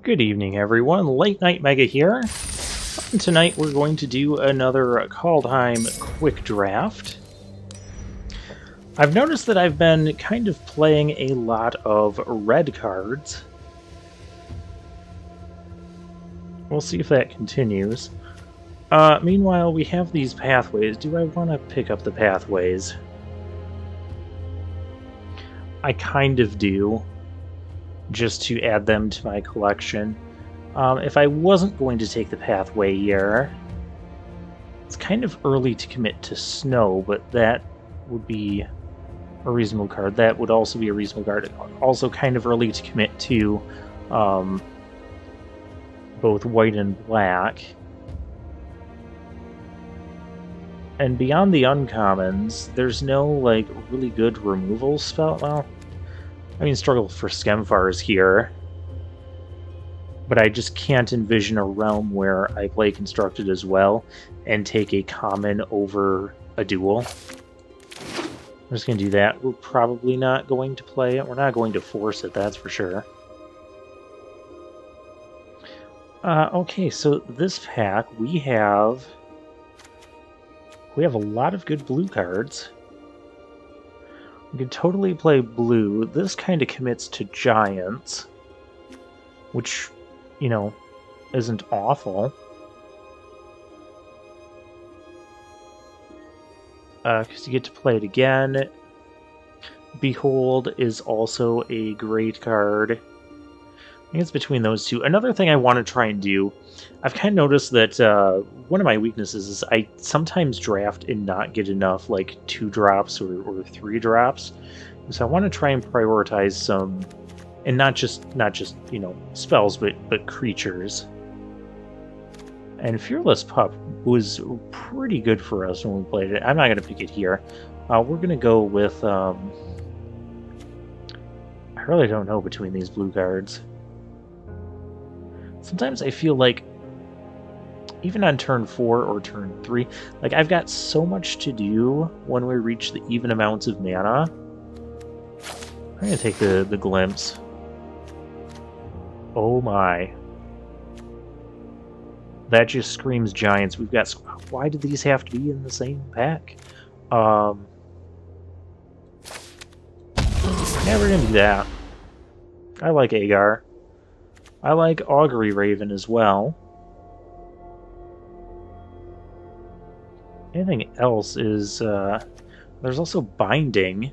Good evening, everyone. Late Night Mega here. And tonight we're going to do another Kaldheim quick draft. I've noticed that I've been kind of playing a lot of red cards. We'll see if that continues. Meanwhile, we have these pathways. Do I want to pick up the pathways? I kind of do, just to add them to my collection. If I wasn't going to take the pathway here, it's kind of early to commit to snow, but that would be a reasonable card. That would also be a reasonable card. Also kind of early to commit to both white and black. And beyond the uncommons, there's no like really good removal spell. Well, I mean, struggle for Skemfar is here, but I just can't envision a realm where I play Constructed as well and take a common over a dual. I'm just going to do that. We're probably not going to play it. We're not going to force it, that's for sure. Okay, so this pack, we have a lot of good blue cards. We can totally play blue. This kind of commits to giants, which, you know, isn't awful. Because you get to play it again. Behold is also a great card. I think it's between those two. Another thing I want to try and do, I've kind of noticed that one of my weaknesses is I sometimes draft and not get enough like 2 drops or 3 drops. So I want to try and prioritize some, and not just you know, spells, but creatures. And Fearless Pup was pretty good for us when we played it. I'm not going to pick it here. We're going to go with I really don't know between these blue cards. Sometimes I feel like, even on turn 4 or turn 3, like I've got so much to do when we reach the even amounts of mana. I'm going to take the Glimpse. Oh my. That just screams giants. We've got... Why do these have to be in the same pack? Yeah, we're going to do that. I like Agar. I like Augury Raven as well. Anything else is... there's also Binding.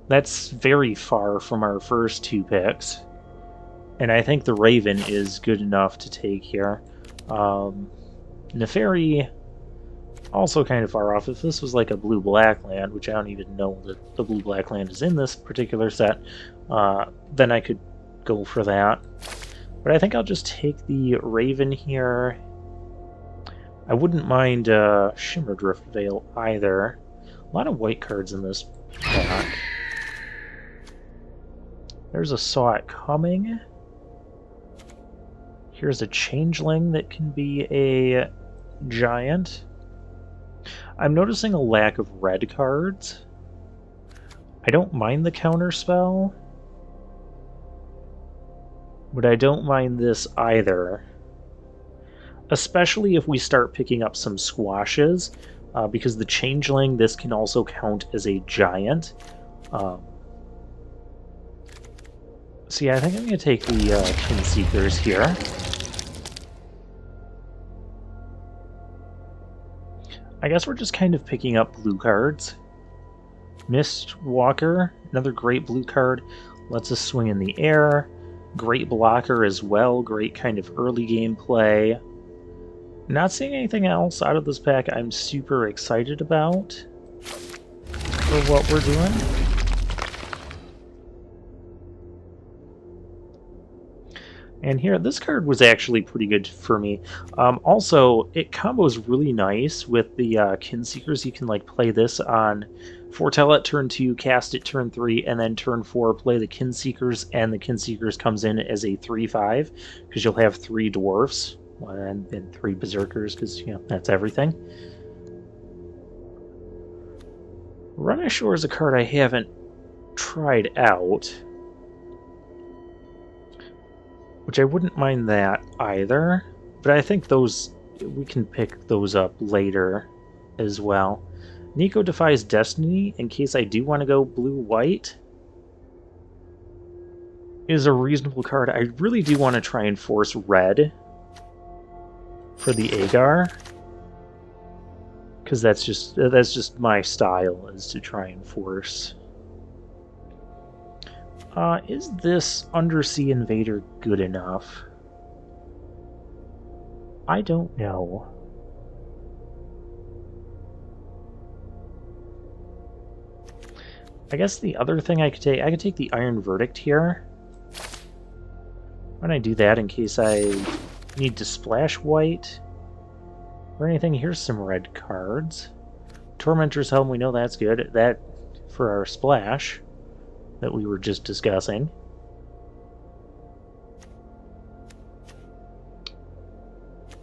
That's very far from our first 2 picks. And I think the Raven is good enough to take here. Neferi, also kind of far off. If this was like a blue-black land, which I don't even know that the blue-black land is in this particular set, then I could go for that. But I think I'll just take the Raven here. I wouldn't mind Shimmer Drift Veil either. A lot of white cards in this pack. There's a Saw It Coming. Here's a Changeling that can be a giant. I'm noticing a lack of red cards. I don't mind the counter spell, but I don't mind this either. Especially if we start picking up some squashes, because the Changeling, this can also count as a giant. So yeah, I think I'm going to take the Kinseekers here. I guess we're just kind of picking up blue cards. Mistwalker, another great blue card, lets us swing in the air. Great blocker as well, great kind of early game play. Not seeing anything else out of this pack I'm super excited about for what we're doing. And here, this card was actually pretty good for me. Also, it combos really nice with the Kinseekers. You can like play this on Foretell at turn 2, cast it turn 3, and then turn 4 play the Kinseekers, and the Kinseekers comes in as a 3/5, because you'll have 3 Dwarfs, and 3 Berserkers, because, you know, that's everything. Run Ashore is a card I haven't tried out. which I wouldn't mind that either, but I think those, we can pick those up later as well. Nico Defies Destiny, in case I do want to go blue-white, is a reasonable card. I really do want to try and force red for the Agar, because that's just my style, is to try and force. Is this Undersea Invader good enough? I don't know. I guess the other thing I could take the Iron Verdict here. Why don't I do that in case I need to splash white or anything? Here's some red cards. Tormentor's Helm, we know that's good. That for our splash that we were just discussing.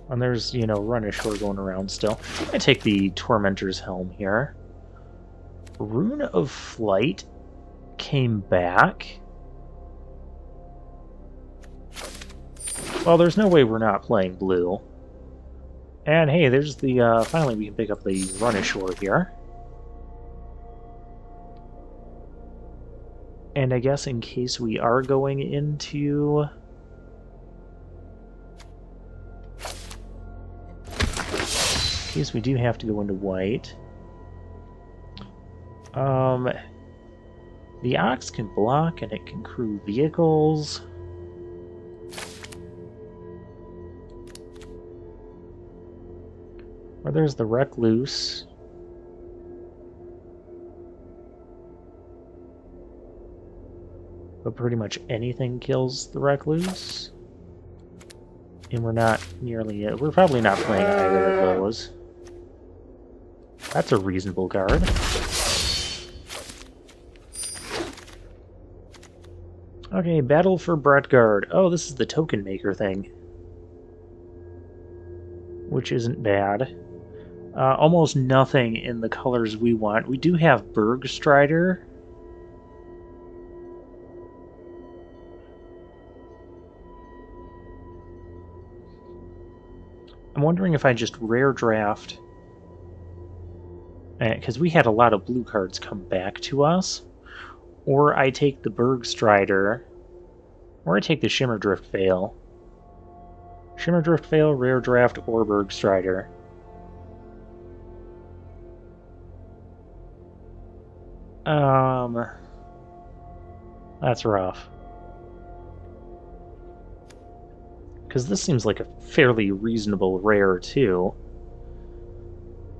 And there's, you know, Run Ashore going around still. I take the Tormentor's Helm here. Rune of Flight came back. Well, there's no way we're not playing blue. And hey, there's the, finally we can pick up the Run Ashore here. And I guess in case we are going into... in case we do have to go into white. The Ox can block and it can crew vehicles. Or there's the Recluse. But pretty much anything kills the Recluse. And we're not nearly... we're probably not playing either of those. That's a reasonable card. Okay, Battle for Bretgard. Oh, this is the token maker thing. Which isn't bad. Almost nothing in the colors we want. We do have Bergstrider. I'm wondering if I just rare draft... because we had a lot of blue cards come back to us. Or I take the Bergstrider, or I take the Shimmerdrift Veil. Shimmerdrift Veil, Rare Draft, or Bergstrider. That's rough. Because this seems like a fairly reasonable rare, too.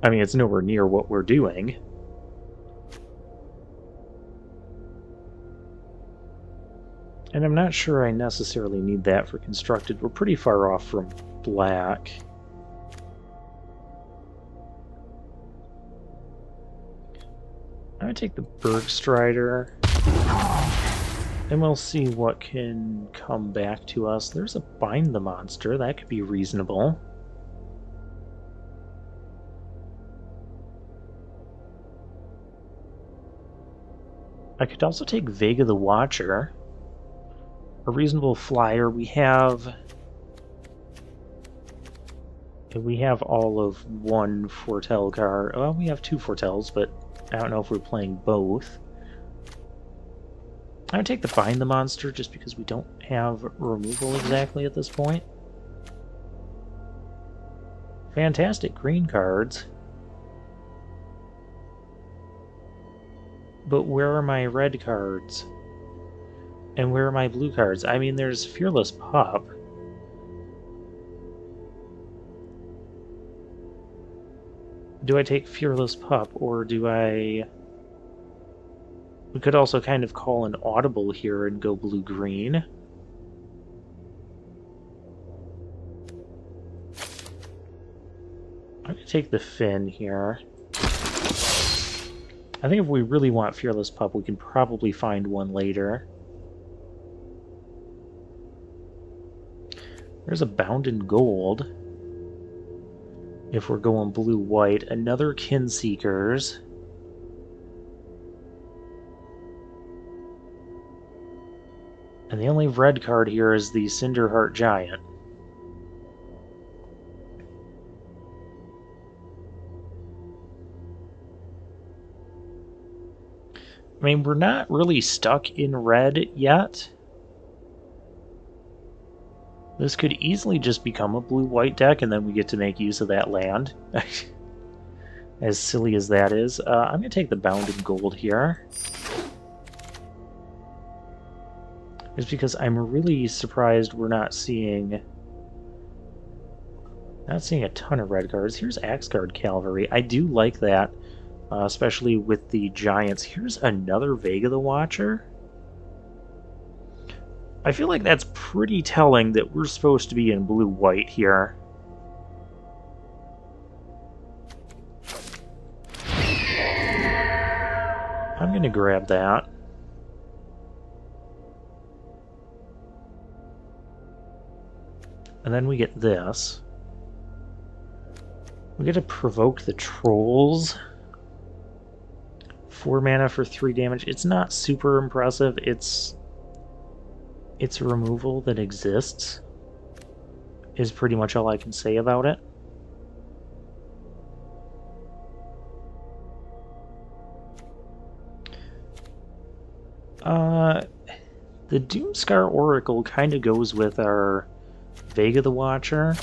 I mean, it's nowhere near what we're doing. And I'm not sure I necessarily need that for constructed. We're pretty far off from black. I'm going to take the Bergstrider. And we'll see what can come back to us. There's a Bind the Monster. That could be reasonable. I could also take Vega the Watcher. A reasonable flyer. We have all of one Fortell card. Well, we have two Fortells, but I don't know if we're playing both. I would take the Bind the Monster just because we don't have removal exactly at this point. Fantastic green cards. But where are my red cards? And where are my blue cards? I mean, there's Fearless Pup. Do I take Fearless Pup, or do I... We could also kind of call an audible here and go blue-green. I'm going to take the Finn here. I think if we really want Fearless Pup, we can probably find one later. There's a Bound in Gold. If we're going blue-white. Another Kinseekers. And the only red card here is the Cinderheart Giant. I mean, we're not really stuck in red yet. This could easily just become a blue-white deck, and then we get to make use of that land. As silly as that is. I'm going to take the Bounded Gold here. Just because I'm really surprised we're not seeing a ton of red cards. Here's Axguard Cavalry. I do like that, especially with the Giants. Here's another Vega the Watcher. I feel like that's pretty telling that we're supposed to be in blue-white here. I'm going to grab that. And then we get this. We get to provoke the trolls. 4 mana for 3 damage. It's not super impressive. It's a removal that exists, is pretty much all I can say about it. The Doomscar Oracle kind of goes with our Vega the Watcher.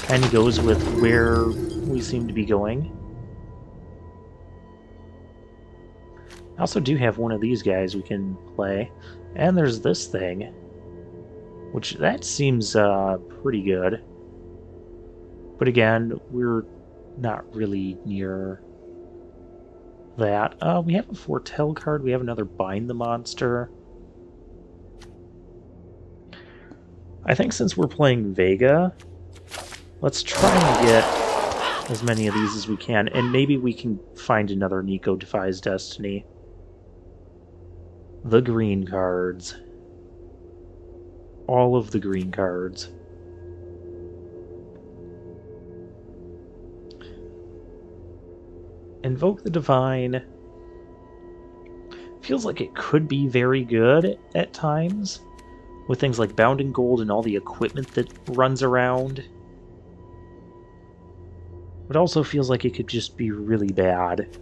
Kind of goes with where we seem to be going. I also do have one of these guys we can play. And there's this thing, which that seems pretty good. But again, we're not really near that. We have a Foretell card. We have another Bind the Monster. I think since we're playing Vega, let's try and get as many of these as we can, and maybe we can find another Nico Defies Destiny. The green cards. All of the green cards. Invoke the Divine. Feels like it could be very good at times, with things like Bounding Gold and all the equipment that runs around. It also feels like it could just be really bad.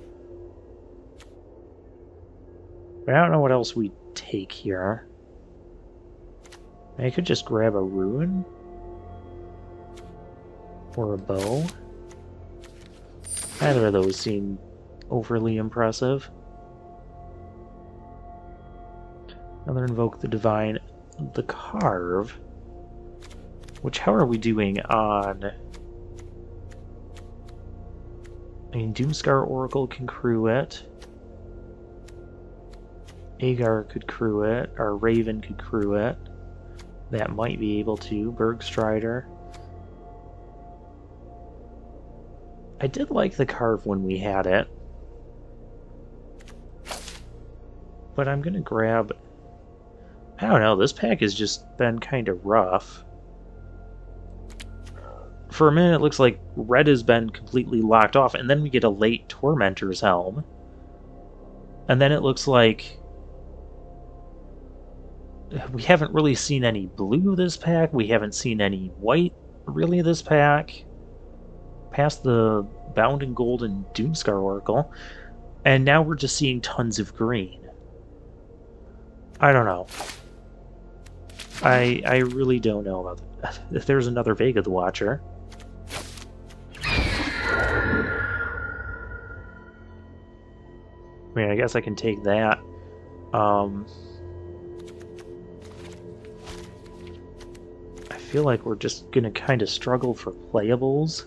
But I don't know what else we take here. I could just grab a Ruin. Or a Bow. Neither of those seem overly impressive. Another Invoke the Divine. The Carve. Which, how are we doing on... I mean, Doomscar Oracle can crew it. Agar could crew it, or Raven could crew it. That might be able to. Bergstrider. I did like the Carve when we had it. But I'm gonna grab... I don't know, this pack has just been kind of rough. For a minute it looks like red has been completely locked off, and then we get a late Tormentor's Helm. And then it looks like we haven't really seen any blue this pack, we haven't seen any white really this pack, past the Bound and Gold and Doomscar Oracle, and now we're just seeing tons of green. I don't know. I really don't know about that. If there's another Vega the Watcher. I mean, I guess I can take that. I feel like we're just gonna kind of struggle for playables.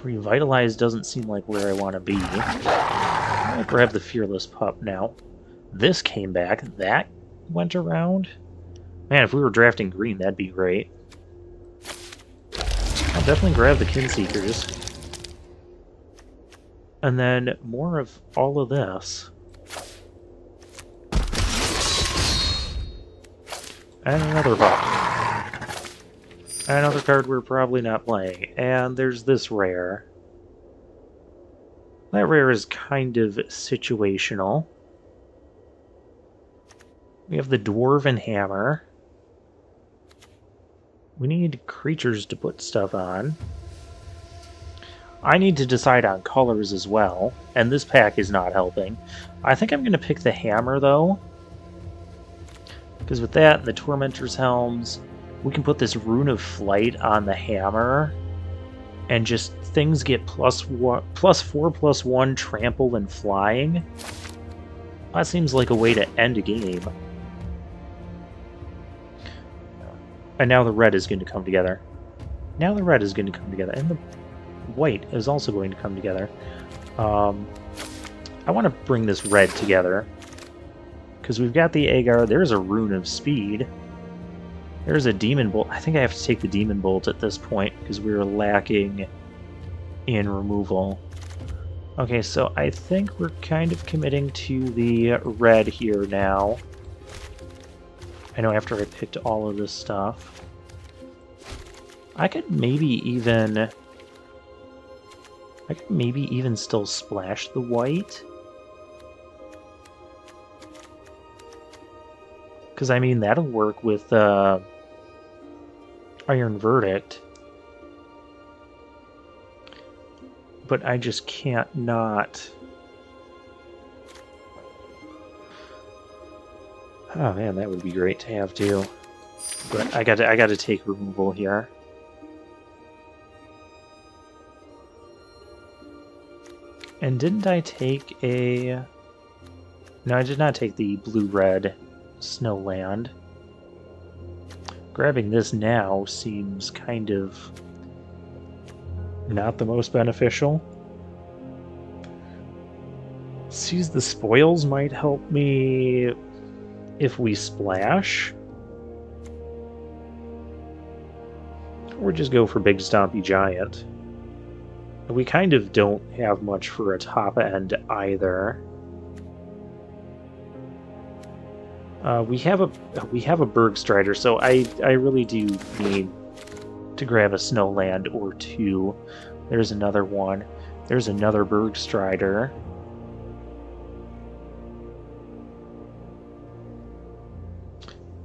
Revitalize doesn't seem like where I want to be. I'm gonna grab the Fearless Pup now. This came back. That went around. Man, if we were drafting green, that'd be great. I'll definitely grab the Kinseekers. And then more of all of this. And another Pup. Another card we're probably not playing. And there's this rare. That rare is kind of situational. We have the Dwarven Hammer. We need creatures to put stuff on. I need to decide on colors as well, and this pack is not helping. I think I'm going to pick the hammer, though, because with that and the Tormentor's Helms, we can put this Rune of Flight on the hammer, and just things get +4/+1 trample and flying. That seems like a way to end a game. And now the red is going to come together. Now the red is going to come together, and the white is also going to come together. I want to bring this red together, because we've got the Agar. There's a Rune of Speed. There's a Demon Bolt. I think I have to take the Demon Bolt at this point, because we're lacking in removal. Okay, so I think we're kind of committing to the red here now. I know after I picked all of this stuff. I could maybe even still splash the white. Because, I mean, that'll work with Iron Verdict. But I just can't not... Oh man, that would be great to have too. But I got to take removal here. And didn't I take a... No, I did not take the blue-red Snowland. Grabbing this now seems kind of not the most beneficial. Seize the Spoils might help me if we splash. Or just go for Big Stompy Giant. We kind of don't have much for a top end either. We have a Bergstrider, so I really do need to grab a Snowland or two. There's another one. There's another Bergstrider.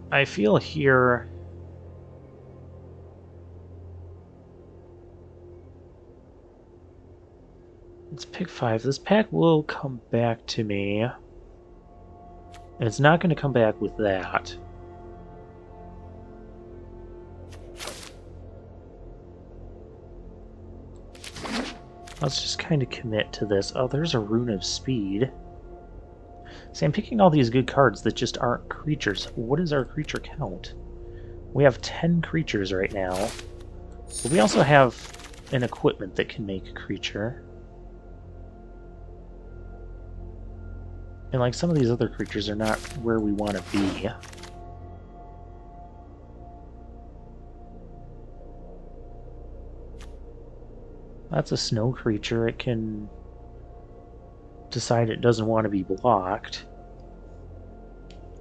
I feel here... Let's pick 5. This pack will come back to me. And it's not going to come back with that. Let's just kind of commit to this. Oh, there's a Rune of Speed. See, I'm picking all these good cards that just aren't creatures. What is our creature count? We have 10 creatures right now. But we also have an equipment that can make a creature. And like some of these other creatures are not where we want to be. That's a snow creature. It can decide it doesn't want to be blocked.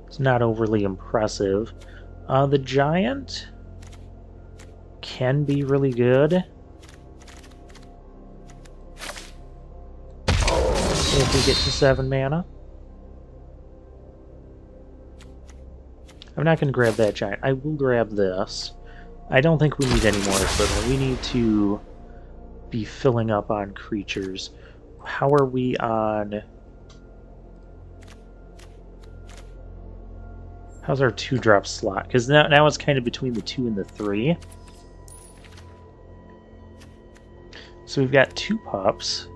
It's not overly impressive. The giant can be really good. If we get to 7 mana. I'm not going to grab that giant. I will grab this. I don't think we need any more equipment. We need to be filling up on creatures. How are we on... How's our 2-drop slot? Because now it's kind of between the 2 and the 3. So we've got 2 pups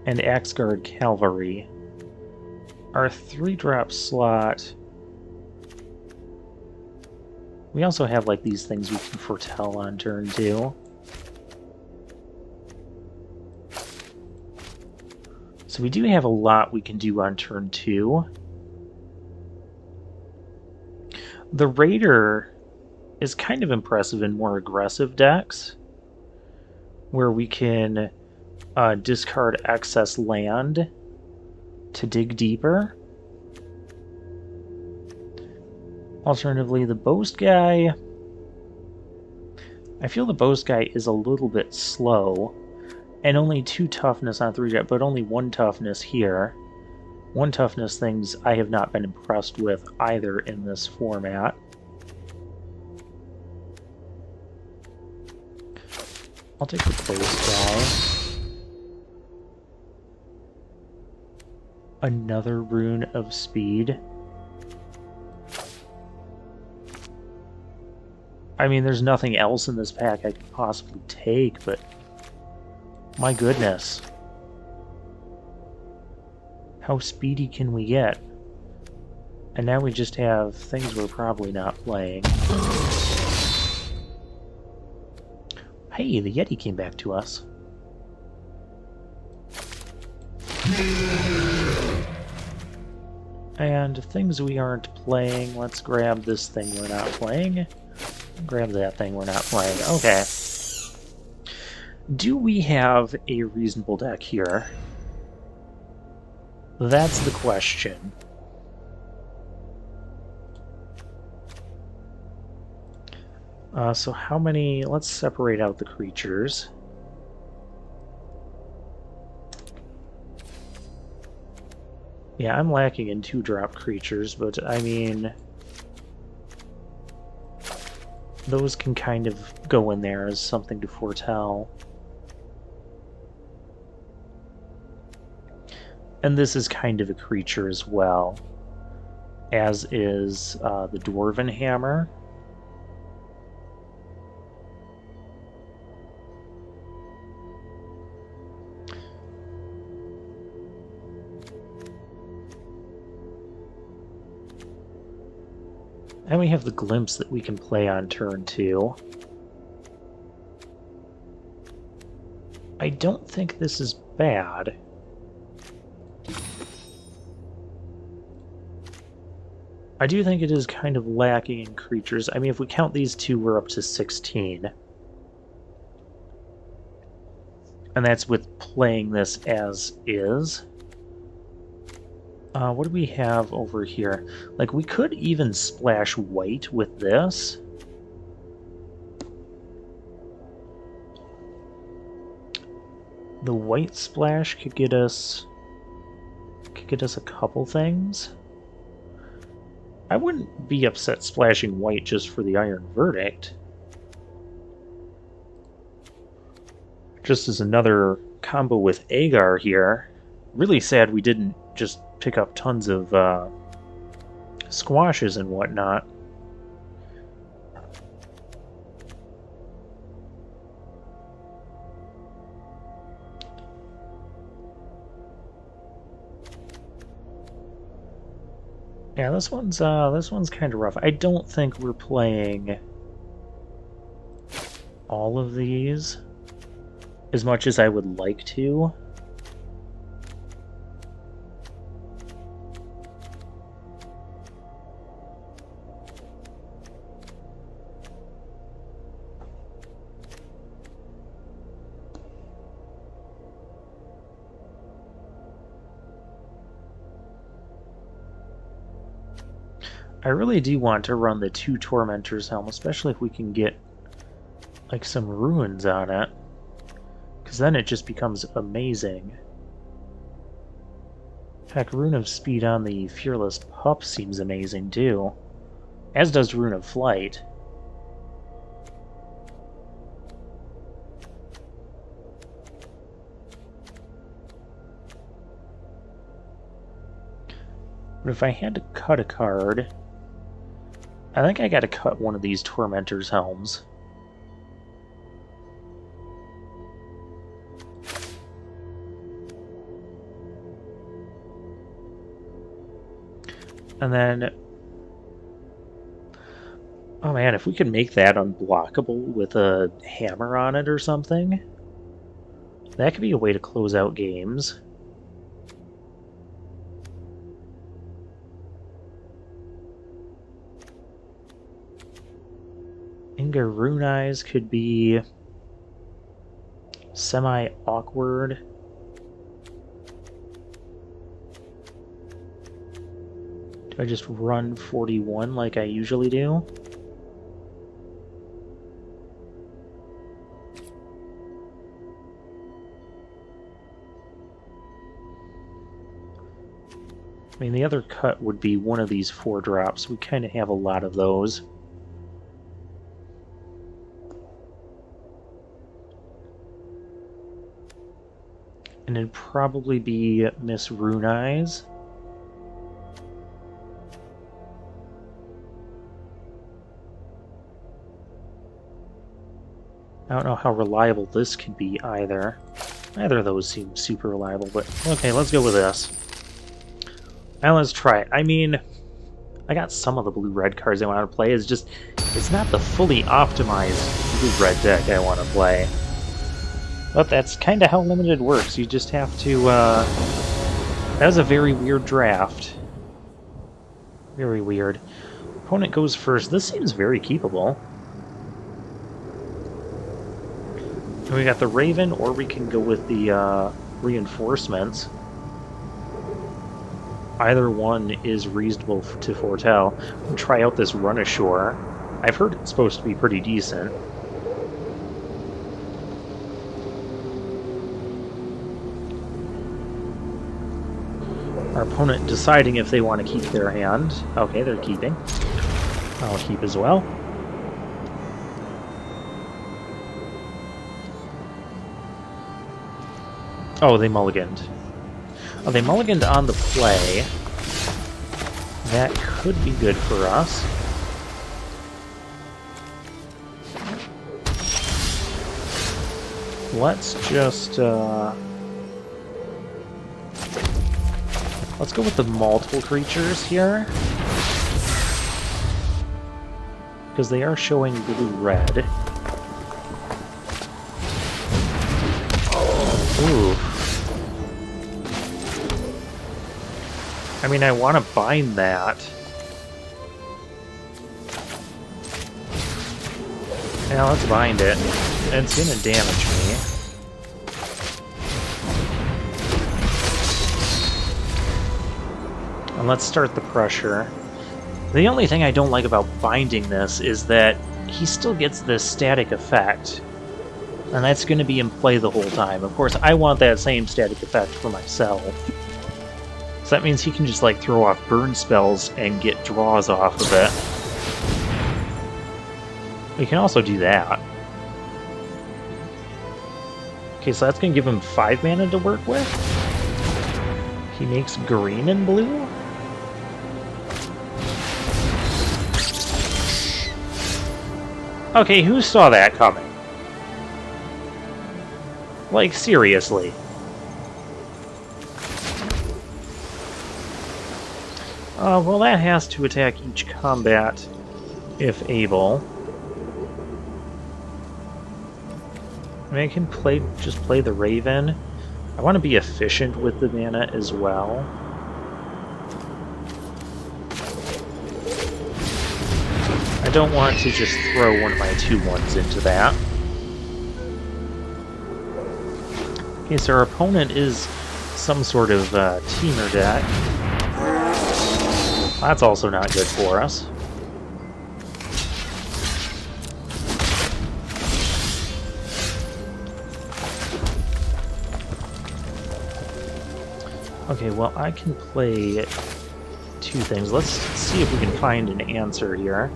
and Axguard Cavalry. Our 3-drop slot... We also have like these things we can foretell on turn 2. So we do have a lot we can do on turn 2. The Raider is kind of impressive in more aggressive decks, where we can discard excess land to dig deeper. Alternatively, the Boast guy... I feel the Boast guy is a little bit slow, and only 2 toughness on 3 drop, but only 1 toughness here. One toughness things I have not been impressed with either in this format. I'll take the close guy. Another rune of speed. I mean, there's nothing else in this pack I could possibly take, but my goodness. How speedy can we get? And now we just have things we're probably not playing. Hey, the Yeti came back to us. And things we aren't playing. Let's grab this thing we're not playing. Grab that thing we're not playing. Okay. Do we have a reasonable deck here? That's the question. So how many... Let's separate out the creatures. Yeah, I'm lacking in 2-drop creatures, but I mean... those can kind of go in there as something to foretell. And this is kind of a creature as well, as is the Dwarven Hammer. And we have the Glimpse that we can play on turn 2. I don't think this is bad. I do think it is kind of lacking in creatures. I mean, if we count these two, we're up to 16. And that's with playing this as is. What do we have over here? Like, we could even splash white with this. The white splash could get us a couple things. I wouldn't be upset splashing white just for the Iron Verdict. Just as another combo with Agar here. Really sad we didn't just pick up tons of squashes and whatnot. Yeah, this one's kind of rough. I don't think we're playing all of these as much as I would like to. I really do want to run the 2 Tormentor's Helm, especially if we can get like some ruins on it, because then it just becomes amazing. Heck, Rune of Speed on the Fearless Pup seems amazing too, as does Rune of Flight. But if I had to cut a card, I think I gotta cut one of these Tormentor's Helms. And then... oh man, if we could make that unblockable with a hammer on it or something, that could be a way to close out games. Inga Rune Eyes could be semi-awkward. Do I just run 41 like I usually do? I mean, the other cut would be one of these 4-drops. We kind of have a lot of those. And it'd probably be Miss Rune Eyes. I don't know how reliable this could be either. Neither of those seem super reliable, but okay, let's go with this. Now let's try it. I mean, I got some of the blue-red cards I want to play. It's not the fully optimized blue-red deck I want to play. But that's kind of how limited works. You just have to, that was a very weird draft. Very weird. Opponent goes first. This seems very keepable. And we got the Raven, or we can go with the reinforcements. Either one is reasonable to foretell. We'll try out this run ashore. I've heard it's supposed to be pretty decent. Our opponent deciding if they want to keep their hand. Okay, they're keeping. I'll keep as well. Oh, they mulliganed. Oh, they mulliganed on the play. That could be good for us. Let's just, let's go with the multiple creatures here. Because they are showing blue-red. Ooh. I mean, I want to bind that. Now let's bind it. It's gonna damage me. And let's start the pressure. The only thing I don't like about binding this is that he still gets this static effect. And that's going to be in play the whole time. Of course, I want that same static effect for myself. So that means he can just, like, throw off burn spells and get draws off of it. We can also do that. Okay, so that's going to give him 5 mana to work with. He makes green and blue. Okay, who saw that coming? Like, seriously. Well, that has to attack each combat, if able. I mean, I can just play the Raven. I want to be efficient with the mana as well. I don't want to just throw one of my 2/1s into that. Okay, so our opponent is some sort of teamer deck. That's also not good for us. Okay, well, I can play 2 things. Let's see if we can find an answer here.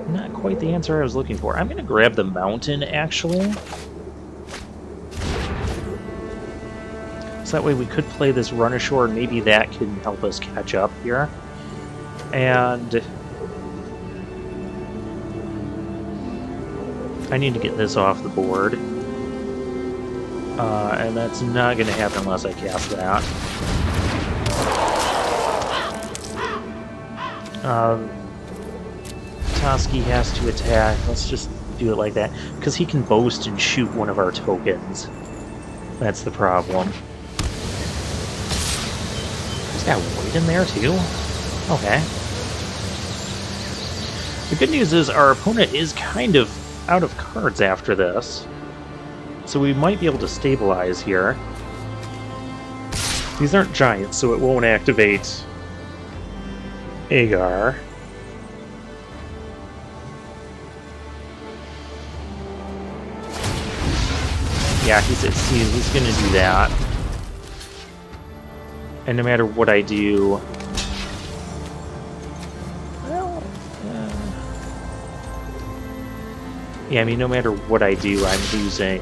Not quite the answer I was looking for. I'm going to grab the mountain, actually. So that way we could play this run ashore, and maybe that can help us catch up here. And I need to get this off the board. And that's not going to happen unless I cast that. Toski has to attack. Let's just do it like that. Because he can boast and shoot one of our tokens. That's the problem. He's got weight in there, too? Okay. The good news is our opponent is kind of out of cards after this. So we might be able to stabilize here. These aren't giants, so it won't activate Agar. Yeah, he's going to do that. And no matter what I do... Well, yeah, I mean, no matter what I do, I'm losing...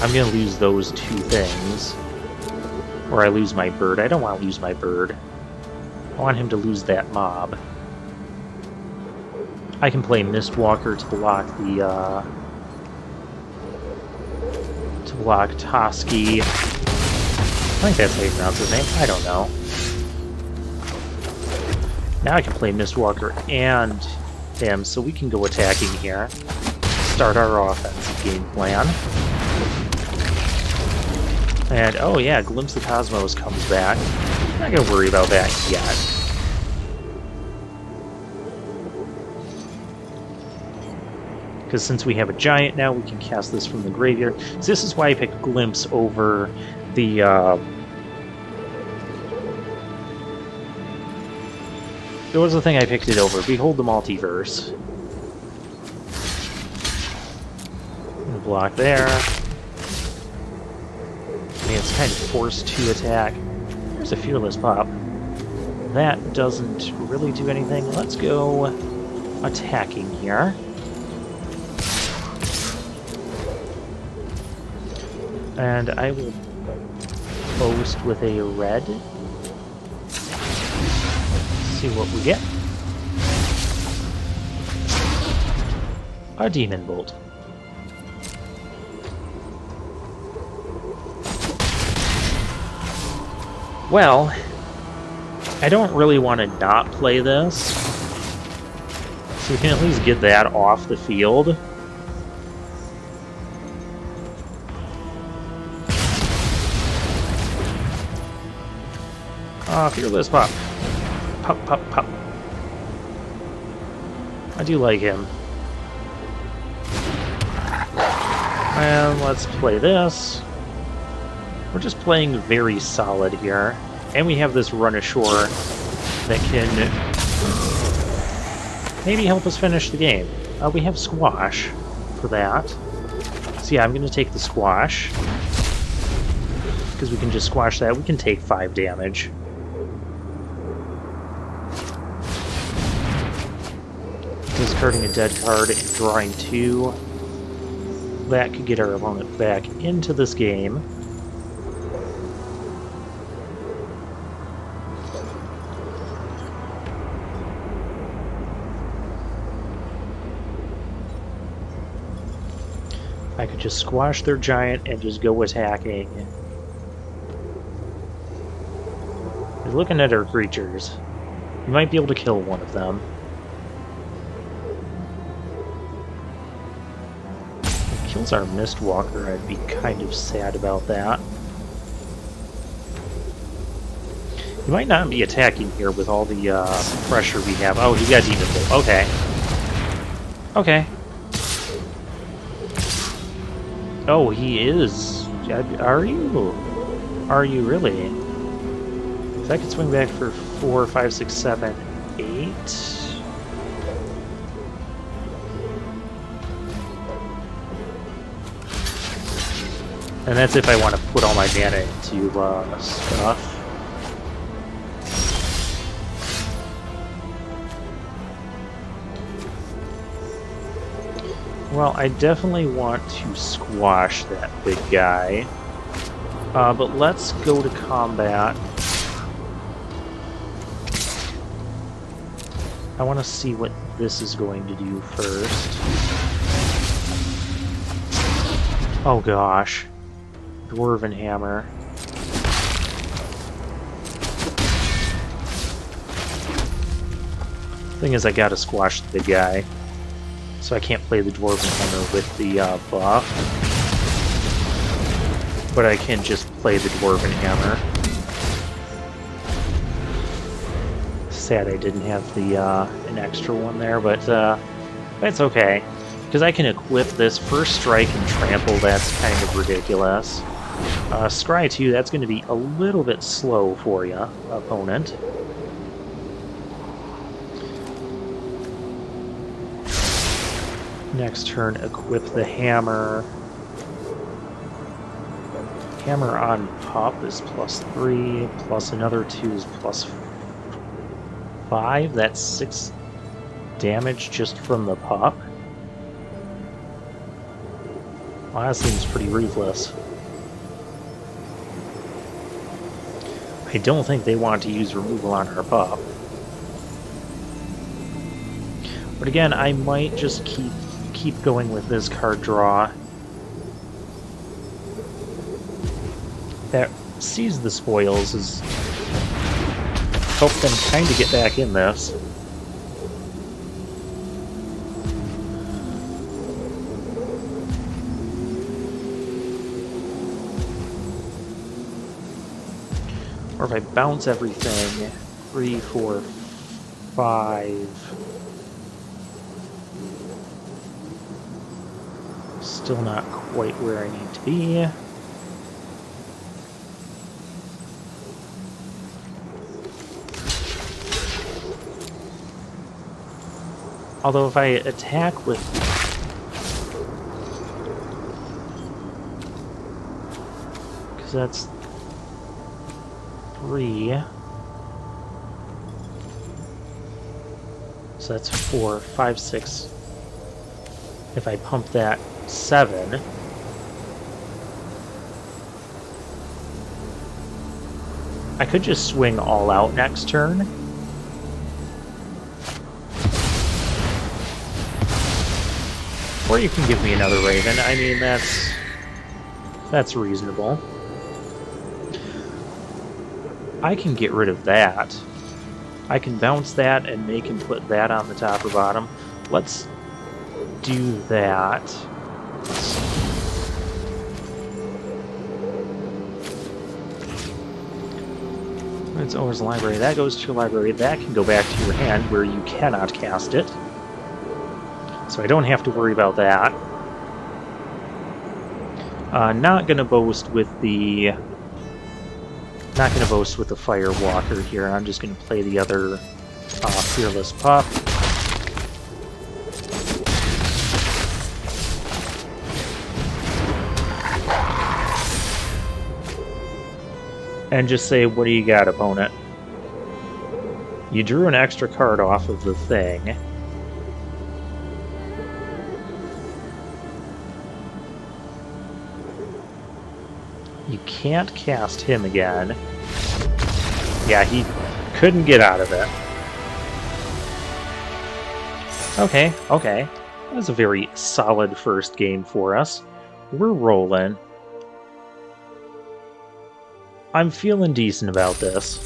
I'm gonna lose those two things. Or I lose my bird. I don't want to lose my bird. I want him to lose that mob. I can play Mistwalker to block the, to block Toski. I think that's how you pronounce his name. I don't know. Now I can play Mistwalker and him, so we can go attacking here. Start our offensive game plan. And, oh yeah, Glimpse of the Cosmos comes back. I'm not going to worry about that yet. Because since we have a giant now, we can cast this from the graveyard. So this is why I picked Glimpse over the... There was the thing I picked it over. Behold the Multiverse. Block there. I mean, it's kind of forced to attack. There's a Fearless Pop. That doesn't really do anything. Let's go attacking here. And I will boast with a red. See what we get. A Demon Bolt. Well, I don't really want to not play this, so we can at least get that off the field. Fearless Pop. Pop, pop, pop. I do like him. And let's play this. We're just playing very solid here. And we have this run ashore that can maybe help us finish the game. We have Squash for that. So yeah, I'm going to take the Squash. Because we can just squash that. We can take 5 damage. Discarding a dead card and drawing 2. That could get our opponent back into this game. I could just squash their giant and just go attacking. We're looking at our creatures. We might be able to kill one of them. If it kills our Mistwalker, I'd be kind of sad about that. He might not be attacking here with all the pressure we have. Oh, he got Demon Bolt. Okay. Okay. Oh, he is. Are you? Are you really? If I could swing back for 4, 5, 6, 7, 8. And that's if I want to put all my mana into stuff. Well, I definitely want to squash that big guy. But let's go to combat. I want to see what this is going to do first. Oh gosh. Dwarven Hammer. Thing is, I gotta squash the big guy. So I can't play the Dwarven Hammer with the buff. But I can just play the Dwarven Hammer. Sad I didn't have the an extra one there, but it's okay. Because I can equip this First Strike and Trample, that's kind of ridiculous. Scry 2, that's going to be a little bit slow for you, opponent. Next turn, equip the hammer. Hammer on pup is +3, plus another 2 is +5. That's 6 damage just from the pup. Well, that seems pretty ruthless. I don't think they want to use removal on our pup. But again, I might just keep going with this card draw. That Seize the Spoils is help them kind of get back in this. Or if I bounce everything, 3, 4, 5. Still not quite where I need to be. Although if I attack with... because that's 3. So that's 4, 5, 6. If I pump that, 7. I could just swing all out next turn. Or you can give me another Raven. I mean, that's reasonable. I can get rid of that. I can bounce that and make him put that on the top or bottom. Let's do that. It's Owen's library. That goes to your library. That can go back to your hand where you cannot cast it. So I don't have to worry about that. Not gonna boast with the Fire Walker here. I'm just gonna play the other Fearless Pup. And just say, what do you got, opponent? You drew an extra card off of the thing. You can't cast him again. Yeah, he couldn't get out of it. Okay, okay. That was a very solid first game for us. We're rolling. I'm feeling decent about this.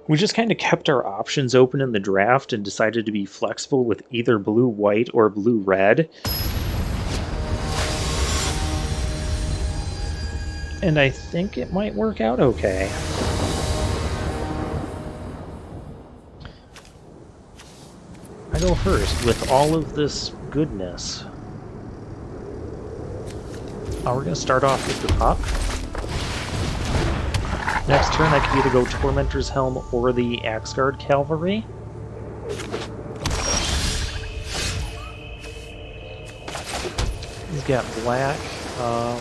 We just kind of kept our options open in the draft and decided to be flexible with either blue-white or blue-red. And I think it might work out okay. I go first with all of this goodness. We're going to start off with the pup. Next turn, I could either go Tormentor's Helm or the Axeguard Cavalry. He's got black. I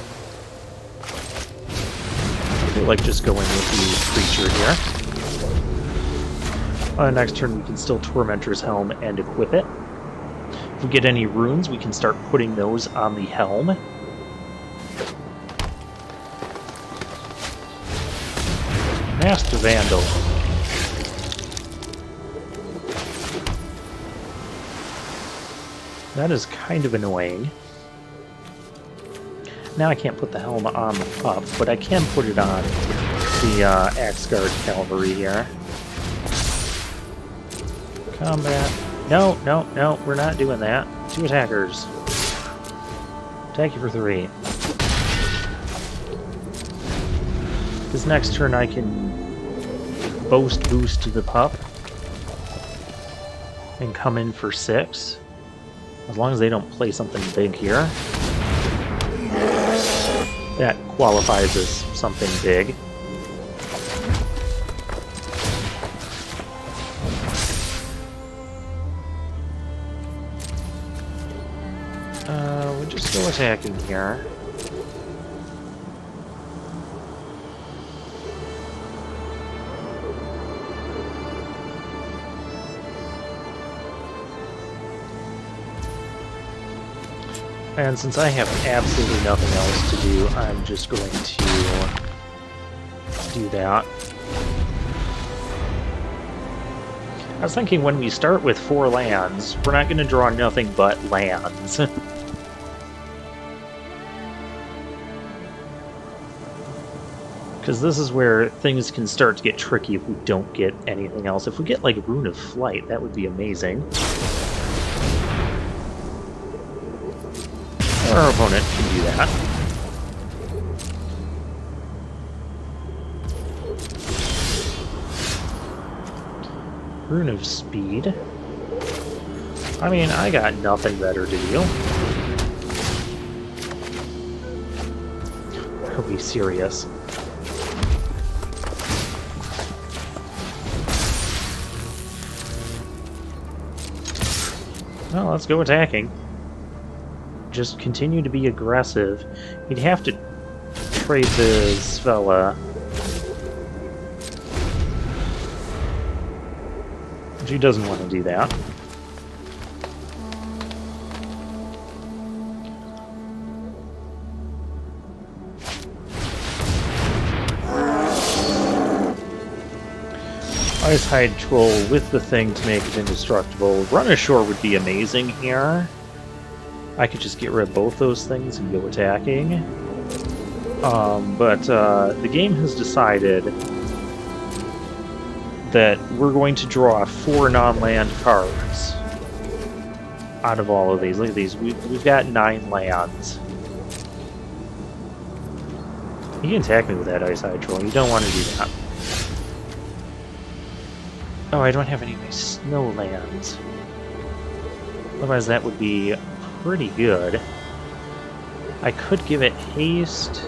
feel like just going with the creature here. Next turn, we can still Tormentor's Helm and equip it. If we get any runes, we can start putting those on the helm. Master Vandal. That is kind of annoying. Now I can't put the helm on the pup, but I can put it on the Axeguard Cavalry here. Combat. No, no, no, we're not doing that. 2 attackers. Attack you for 3. This next turn I can boost to the pup and come in for 6. As long as they don't play something big here. That qualifies as something big. Let's go attacking here. And since I have absolutely nothing else to do, I'm just going to do that. I was thinking when we start with 4 lands, we're not going to draw nothing but lands. Because this is where things can start to get tricky if we don't get anything else. If we get, like, Rune of Flight, that would be amazing. Our opponent can do that. Rune of Speed. I mean, I got nothing better to do. Are we serious? Well, let's go attacking. Just continue to be aggressive. You'd have to trade the Svella. She doesn't want to do that. Ice Hide Troll with the thing to make it indestructible. Run ashore would be amazing here. I could just get rid of both those things and go attacking. But the game has decided that we're going to draw 4 non-land cards out of all of these. Look at these. We've got 9 lands. You can attack me with that Ice Hide Troll. You don't want to do that. Oh, I don't have any of my snow lands. Otherwise that would be pretty good. I could give it haste.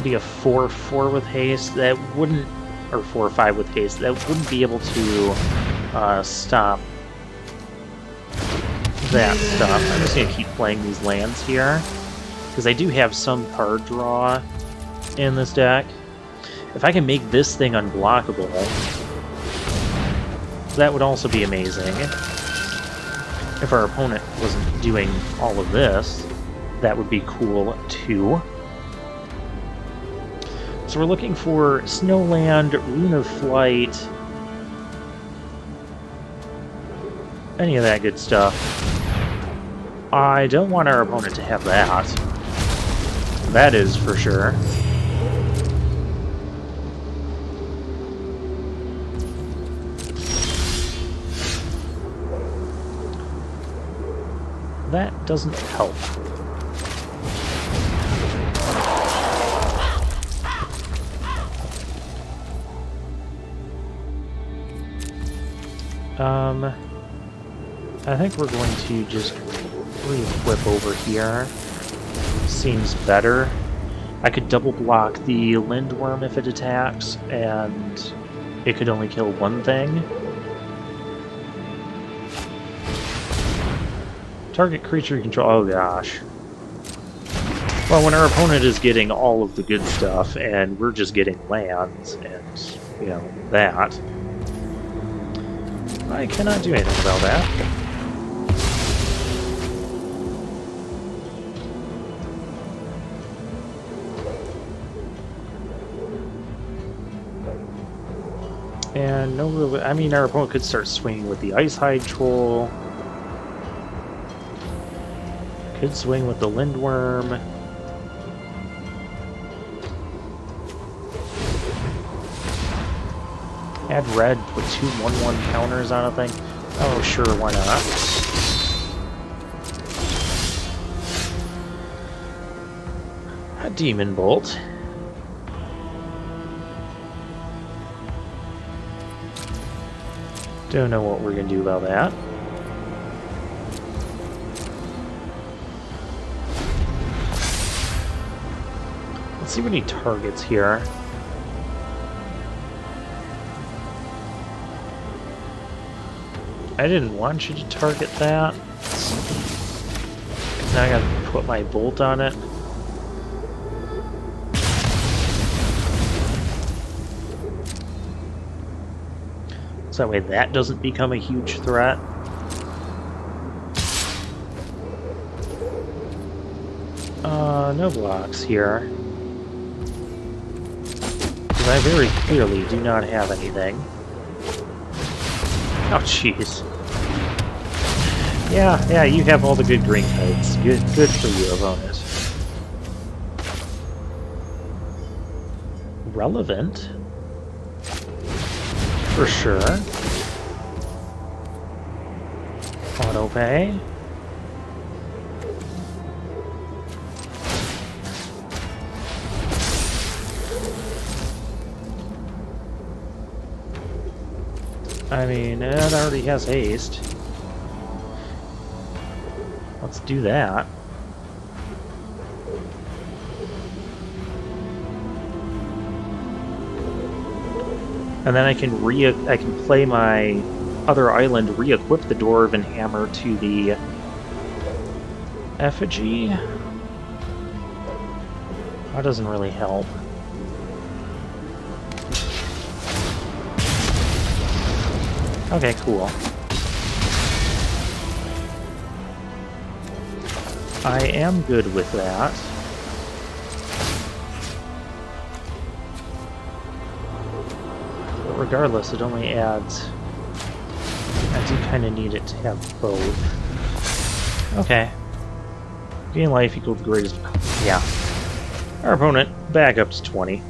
Be a 4/4 with haste. That wouldn't, or 4/5 with haste. That wouldn't be able to stop that stuff. I'm just gonna keep playing these lands here because I do have some card draw in this deck. If I can make this thing unblockable, that would also be amazing. If our opponent wasn't doing all of this, that would be cool too. So we're looking for Snowland, Rune of Flight, any of that good stuff. I don't want our opponent to have that. That is for sure. That doesn't help. I think we're going to just re-equip over here. Seems better. I could double block the Lindworm if it attacks, and it could only kill one thing. Target creature control. Oh gosh. Well, when our opponent is getting all of the good stuff, and we're just getting lands, and, you know, that, I cannot do anything about that. And no real... I mean, our opponent could start swinging with the Ice Hide Troll. Could swing with the Lindworm. Add red, put 2 1/1 counters on a thing. Oh, sure, why not? A Demon Bolt. Don't know what we're gonna do about that. Let's see what he targets here. I didn't want you to target that. Now I gotta put my bolt on it. So that way that doesn't become a huge threat. No blocks here. Because I very clearly do not have anything. Oh, jeez. Yeah, you have all the good green cards. Good for you, opponent. Relevant. For sure. Auto pay. I mean, it already has haste. Let's do that. And then I can play my other island, re-equip the Dwarven Hammer to the effigy. That doesn't really help. Okay, cool. I am good with that. But regardless, it only adds... I do kind of need it to have both. Okay. Gain life equal to the greatest... Yeah. Our opponent, back up to 20.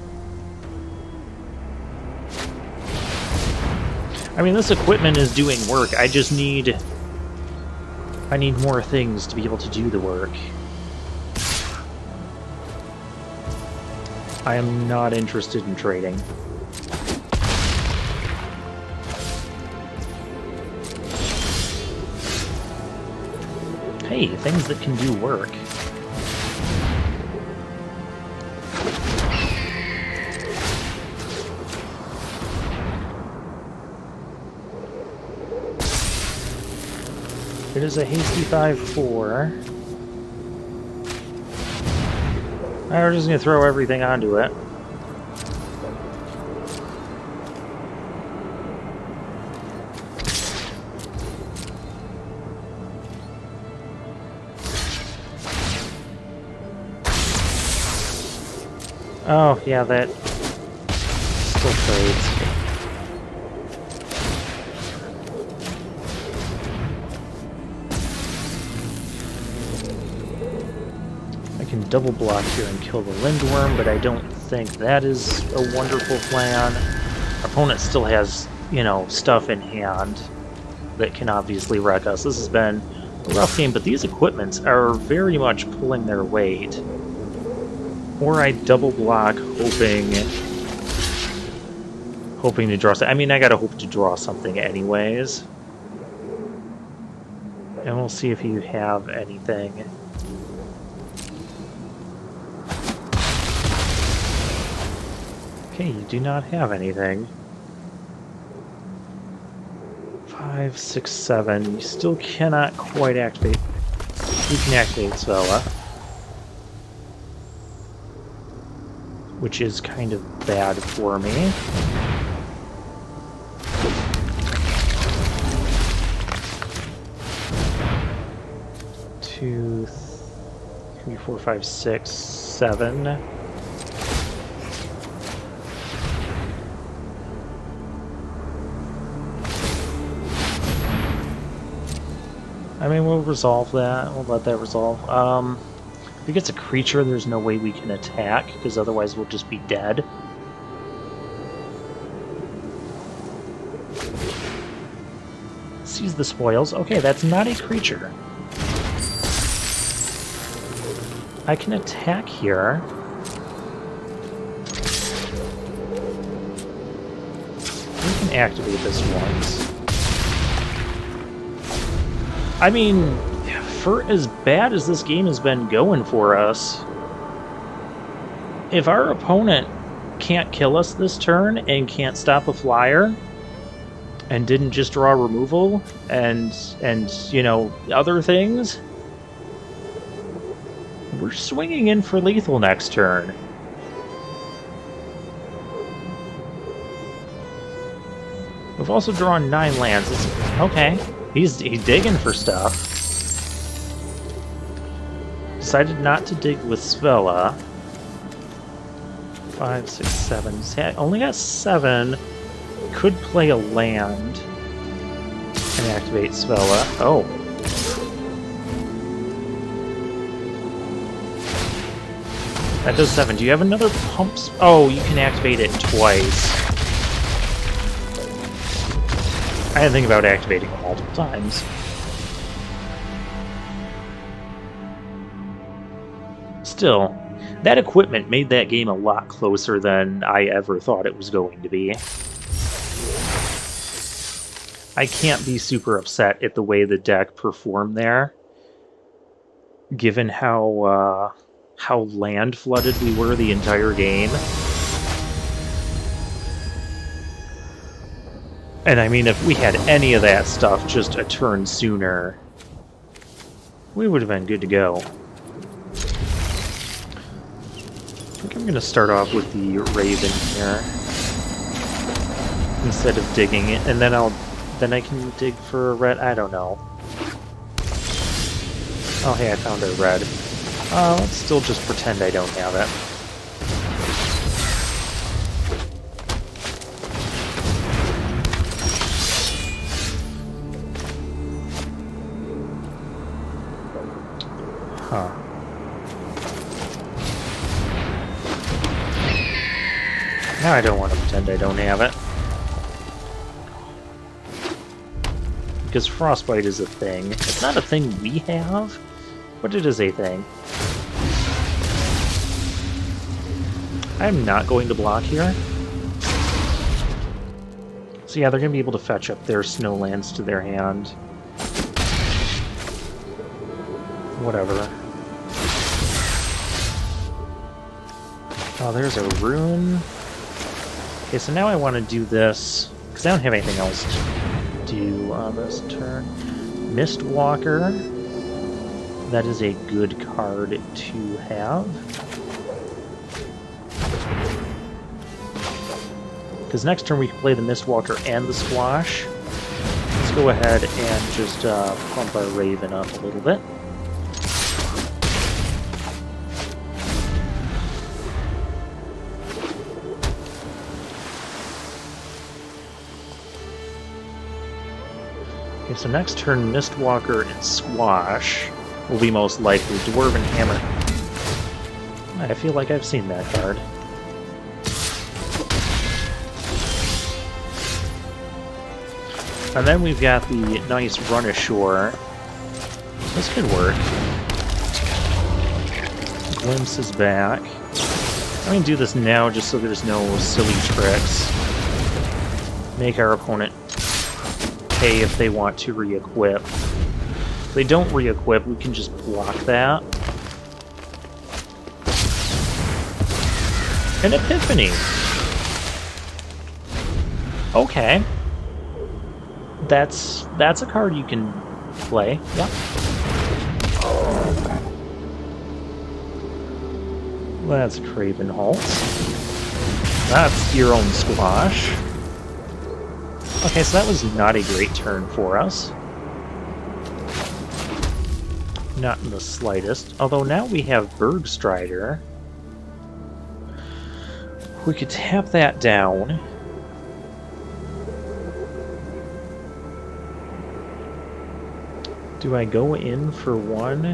I mean, this equipment is doing work. I just need... I need more things to be able to do the work. I am not interested in trading. Hey, things that can do work. It is a hasty 5-4. We're just going to throw everything onto it. Oh, yeah, that still trades. Double block here and kill the Lindworm, but I don't think that is a wonderful plan. Our opponent still has, you know, stuff in hand that can obviously wreck us. This has been a rough game, but these equipments are very much pulling their weight. Or I double block, hoping to draw something. I mean, I gotta hope to draw something anyways. And we'll see if you have anything. Okay, you do not have anything. 5, 6, 7. You still cannot quite activate. You can activate Svella, which is kind of bad for me. 2, 3, 4, 5, 6, 7. I mean, we'll resolve that. We'll let that resolve. If it gets a creature, there's no way we can attack, because otherwise we'll just be dead. Seize the spoils. Okay, that's not a creature. I can attack here. We can activate this once. I mean, for as bad as this game has been going for us, if our opponent can't kill us this turn and can't stop a flyer and didn't just draw removal and you know, other things, We're swinging in for lethal next turn. We've also drawn 9 lands. Okay, he's digging for stuff. Decided not to dig with Svella. 5, 6, 7. See, I only got 7. Could play a land and activate Svella. Oh. That does 7. Do you have another pump? Oh, you can activate it twice. I didn't think about activating it multiple times. Still, that equipment made that game a lot closer than I ever thought it was going to be. I can't be super upset at the way the deck performed there, given how land flooded we were the entire game. And I mean, if we had any of that stuff just a turn sooner, we would have been good to go. I think I'm going to start off with the Raven here instead of digging it, and then I can dig for a red. I don't know. Oh, hey, I found a red. Let's still just pretend I don't have it. Huh. Now I don't want to pretend I don't have it. Because Frostbite is a thing. It's not a thing we have, but it is a thing. I'm not going to block here. So yeah, they're going to be able to fetch up their snowlands to their hand. Whatever. Oh, there's a rune. Okay, so now I want to do this, because I don't have anything else to do on this turn. Mistwalker. That is a good card to have. Because next turn we can play the Mistwalker and the Squash. Let's go ahead and just pump our Raven up a little bit. Okay, so next turn, Mistwalker and Squash will be most likely. Dwarven Hammer. I feel like I've seen that card. And then we've got the nice Run Ashore. This could work. Glimpse is back. I'm going to do this now just so there's no silly tricks. Make our opponent pay if they want to re-equip. If they don't re-equip, we can just block that. An Epiphany! Okay. That's a card you can play, yeah. That's Craven Halt. That's your own Squash. Okay, so that was not a great turn for us. Not in the slightest. Although now we have Bergstrider. We could tap that down. Do I go in for one?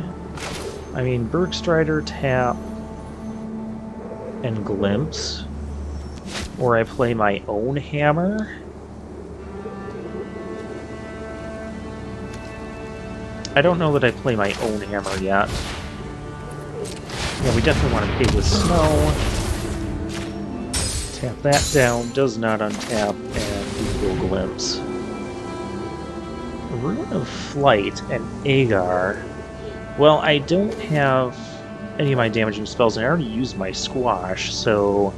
I mean, Bergstrider, tap, and Glimpse. Or I play my own hammer. I don't know that I play my own hammer yet. Yeah, we definitely want to pay with snow. Tap that down, does not untap, and we will Glimpse. Rune of Flight and Agar. Well, I don't have any of my damaging spells, and I already used my Squash, so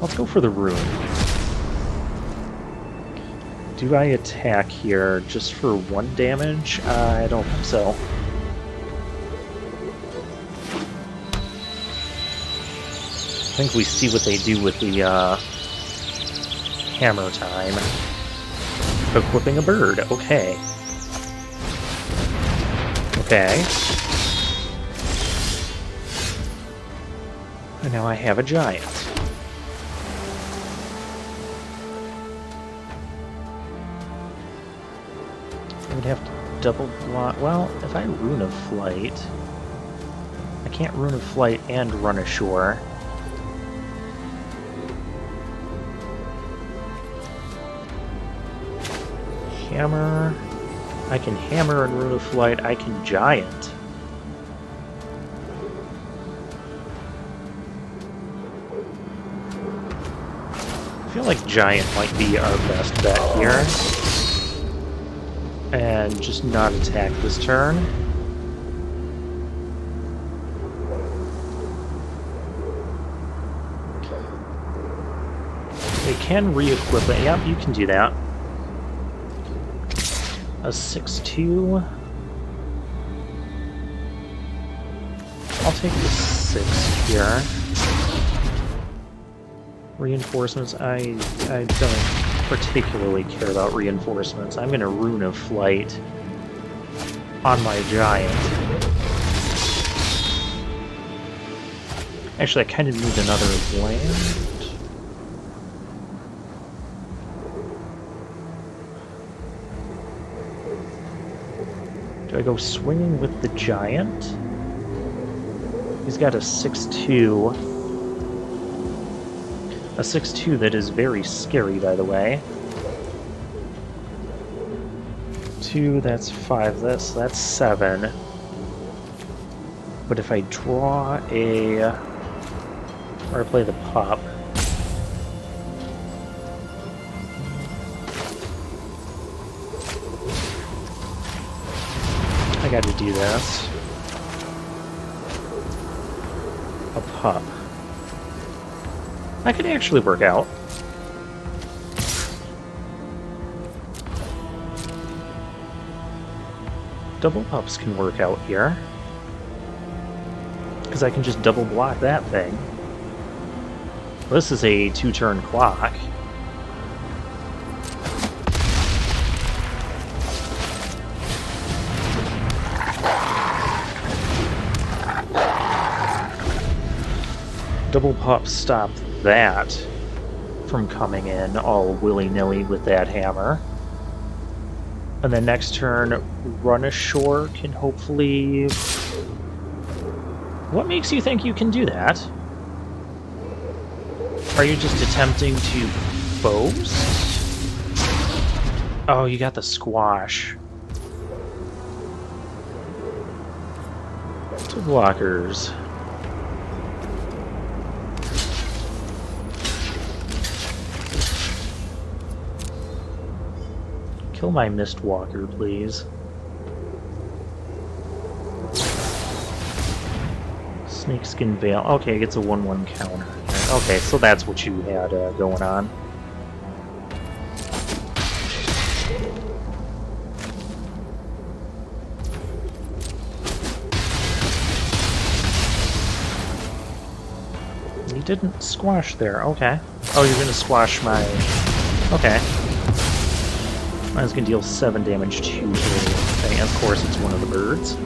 let's go for the Rune. Do I attack here just for 1 damage? I don't think so. I think we see what they do with the hammer time. Equipping a bird. Okay. Okay. And now I have a giant. I would have to double block. Well, if I rune of flight, I can't rune of flight and run ashore. Hammer. I can hammer and rune of flight. I can giant. I feel like giant might be our best bet here. And just not attack this turn. They can re-equip it. Yep, you can do that. A 6-2. I'll take the 6 here. Reinforcements, I don't particularly care about reinforcements. I'm going to Rune of Flight on my giant. Actually, I kind of need another land. Do I go swinging with the giant? He's got a 6-2. A 6-2 that is very scary, by the way. 2, that's 5. That's 7. But if I draw a... or I play the pop... I gotta do this. A pop. That could actually work out. Double pups can work out here. Because I can just double block that thing. This is a 2-turn clock. Double pop stopped that from coming in all willy-nilly with that hammer. And then next turn, run ashore can hopefully... What makes you think you can do that? Are you just attempting to boast? Oh, you got the squash. Two blockers. Kill my Mistwalker, please. Snakeskin Veil. Okay, it gets a 1/1 counter. Okay, so that's what you had going on. You didn't squash there. Okay. Oh, you're gonna squash my... Okay. Mine's gonna deal 7 damage to the thing. Of course, it's one of the birds.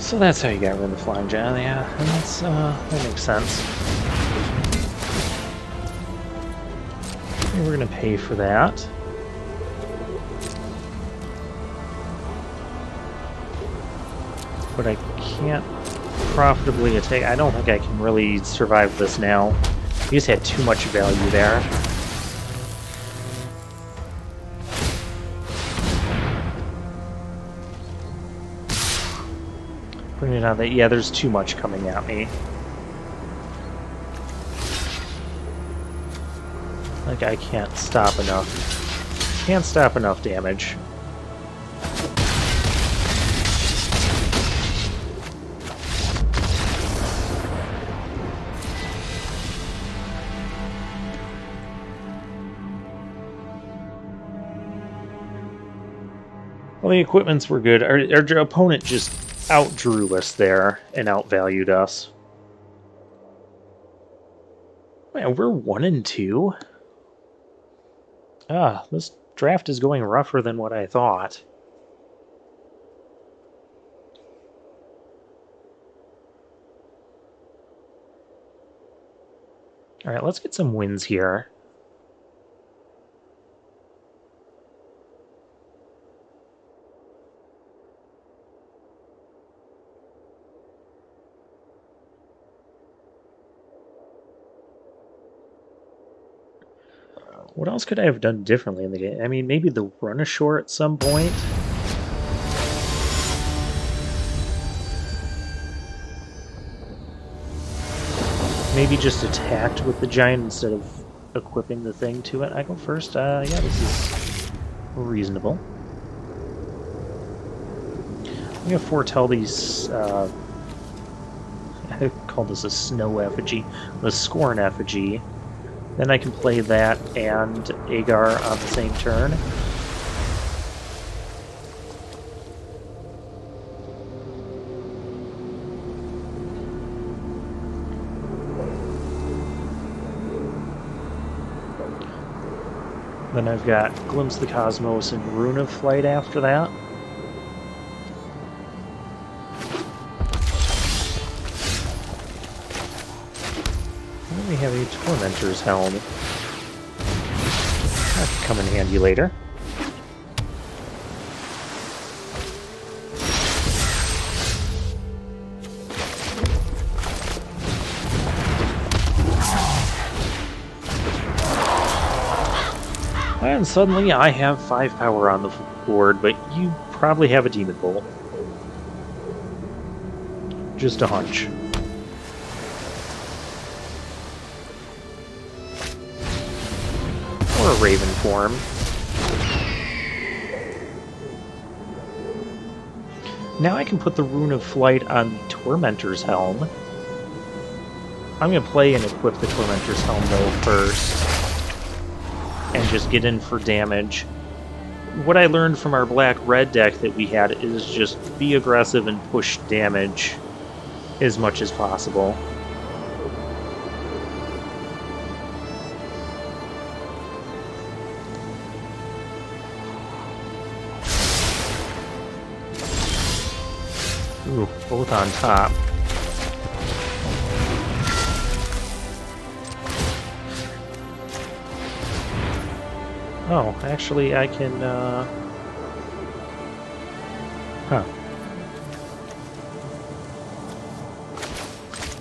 So that's how you got rid of the flying giant. Yeah, and that's that makes sense. And we're gonna pay for that. But I can't profitably attack. I don't think I can really survive this now. You just had too much value there. Bring it on that. Yeah, there's too much coming at me. Like, I can't stop enough. Can't stop enough damage. Well, the equipments were good. Our opponent just outdrew us there and outvalued us. Man, we're 1-2. Ah, this draft is going rougher than what I thought. All right, let's get some wins here. What else could I have done differently in the game? I mean, maybe the run ashore at some point. Maybe just attacked with the giant instead of equipping the thing to it. I go first. Yeah, this is reasonable. I'm going to foretell these... I call this a snow effigy. The Scorn effigy. Then I can play that and Agar on the same turn. Then I've got Glimpse the Cosmos and Rune of Flight after that. Then we have a Tormentor's Helm. That could come in handy later. And suddenly I have 5 power on the board, but you probably have a Demon Bolt. Just a hunch. Or a Raven form. Now I can put the Rune of Flight on the Tormentor's Helm. I'm going to play and equip the Tormentor's Helm though first. And just get in for damage. What I learned from our black-red deck that we had is just be aggressive and push damage as much as possible. Ooh, both on top. Oh, actually I can, Huh.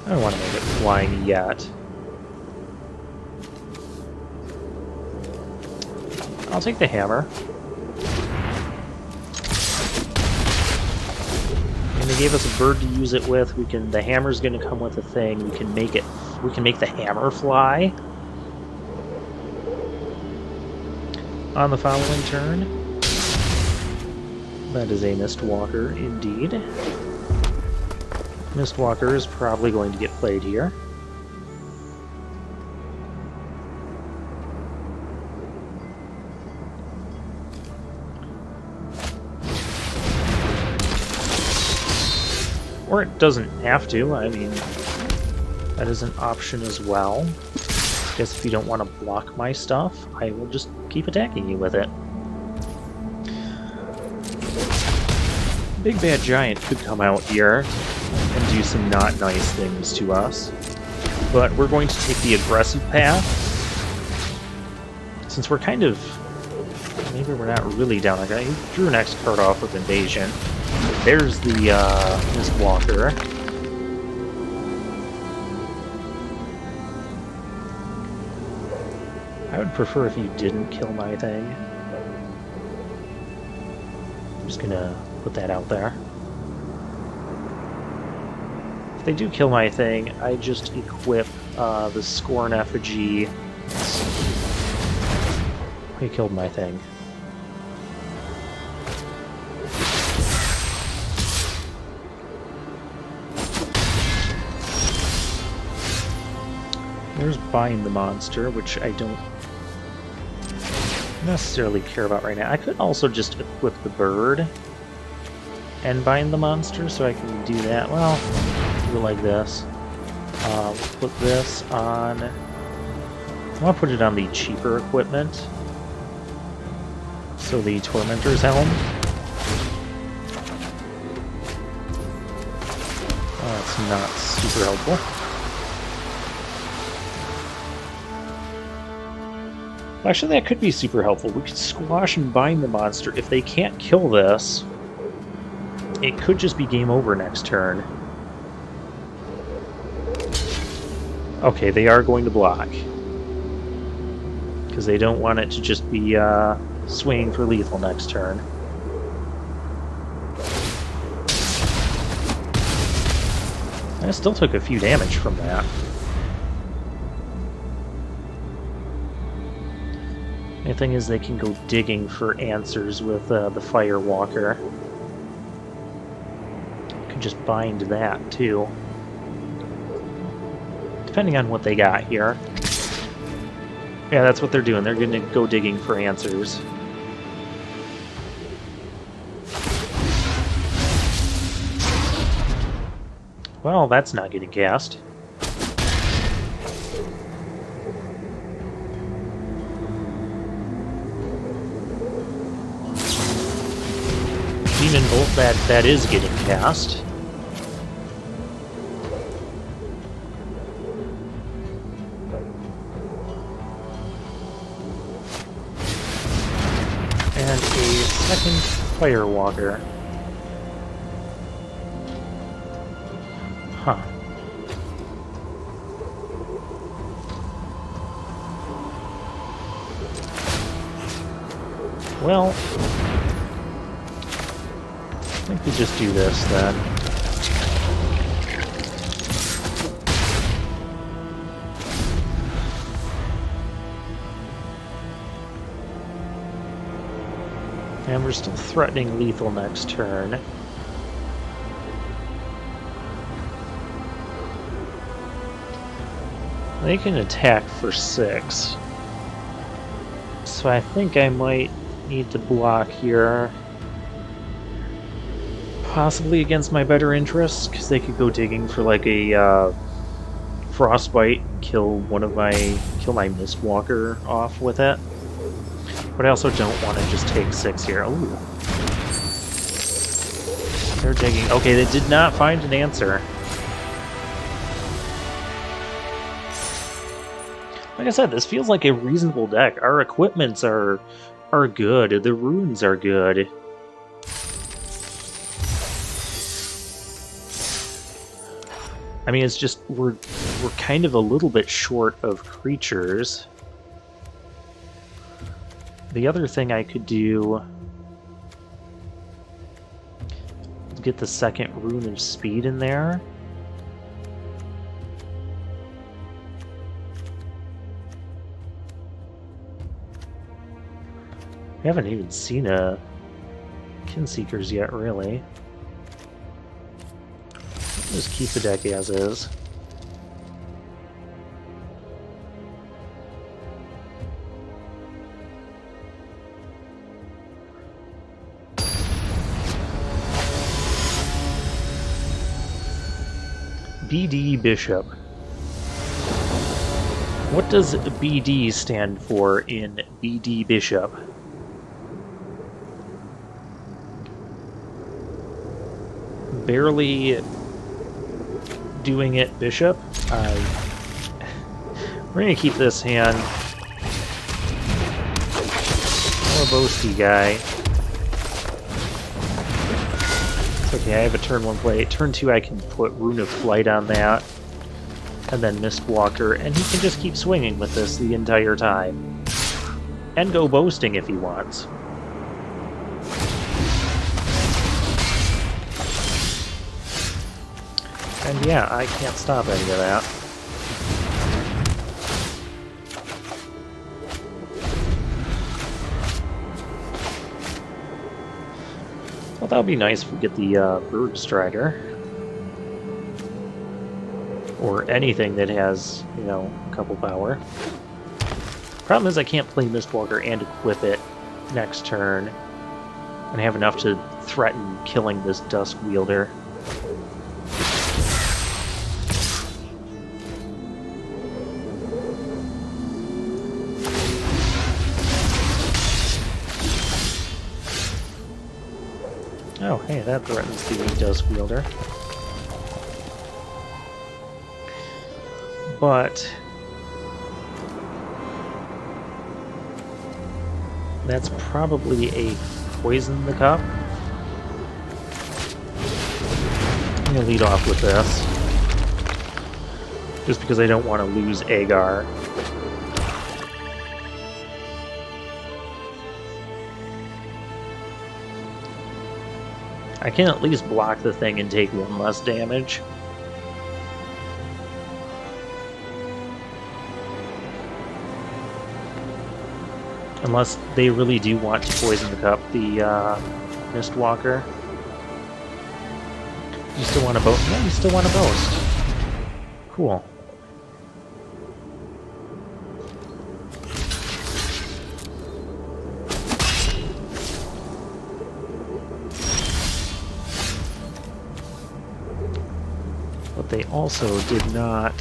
I don't want to make it flying yet. I'll take the hammer. And they gave us a bird to use it with. The hammer's gonna come with a thing. We can make the hammer fly. On the following turn. That is a Mistwalker indeed. Mistwalker is probably going to get played here. Or it doesn't have to, I mean, that is an option as well. Guess if you don't want to block my stuff, I will just keep attacking you with it. Big Bad Giant could come out here and do some not nice things to us. But we're going to take the aggressive path. Since we're kind of... maybe we're not really down. Like, I drew next card off with Invasion. There's the Mistwalker. I would prefer if you didn't kill my thing. I'm just gonna put that out there. If they do kill my thing, I just equip the Scorn effigy. He killed my thing. There's Bind the Monster, which I don't... necessarily care about right now. I could also just equip the bird and bind the monster, so I can do that. Well, do it like this. Put this on... I want to put it on the cheaper equipment. So the Tormentor's Helm. Oh, that's not super helpful. Actually, that could be super helpful. We could squash and bind the monster. If they can't kill this, it could just be game over next turn. Okay, they are going to block. Because they don't want it to just be swinging for lethal next turn. I still took a few damage from that. The thing is, they can go digging for answers with the Firewalker. Could just bind that, too. Depending on what they got here. Yeah, that's what they're doing. They're going to go digging for answers. Well, that's not getting cast. Demon Bolt, that is getting cast. And a second Firewalker. Huh. Well, I think we just do this then. And we're still threatening lethal next turn. They can attack for 6. So I think I might need to block here. Possibly against my better interests, because they could go digging for like a frostbite and kill my Mistwalker off with it. But I also don't want to just take 6 here. Ooh. They're digging. Okay, they did not find an answer. Like I said, this feels like a reasonable deck. Our equipments are good. The runes are good. I mean, it's just we're kind of a little bit short of creatures. The other thing I could do is get the second rune of speed in there. We haven't even seen a Kinseekers yet, really. Just keep the deck as is. BD Bishop. What does BD stand for in BD Bishop? Barely doing it, Bishop. We're gonna keep this hand. More boasty guy. Okay, I have a turn 1 play. Turn 2, I can put Rune of Flight on that, and then Mistwalker, and he can just keep swinging with this the entire time, and go boasting if he wants. And yeah, I can't stop any of that. Well, that would be nice if we get the Bird Strider. Or anything that has, you know, a couple power. Problem is I can't play Mistwalker and equip it next turn and have enough to threaten killing this Dusk Wielder. Oh, hey, that threatens the Dusk Wielder. But that's probably a poison the cup. I'm going to lead off with this, just because I don't want to lose Agar. I can at least block the thing and take one less damage. Unless they really do want to poison the cup, the Mistwalker. You still want to boast? Yeah, you still want to boast. Cool. But they also did not...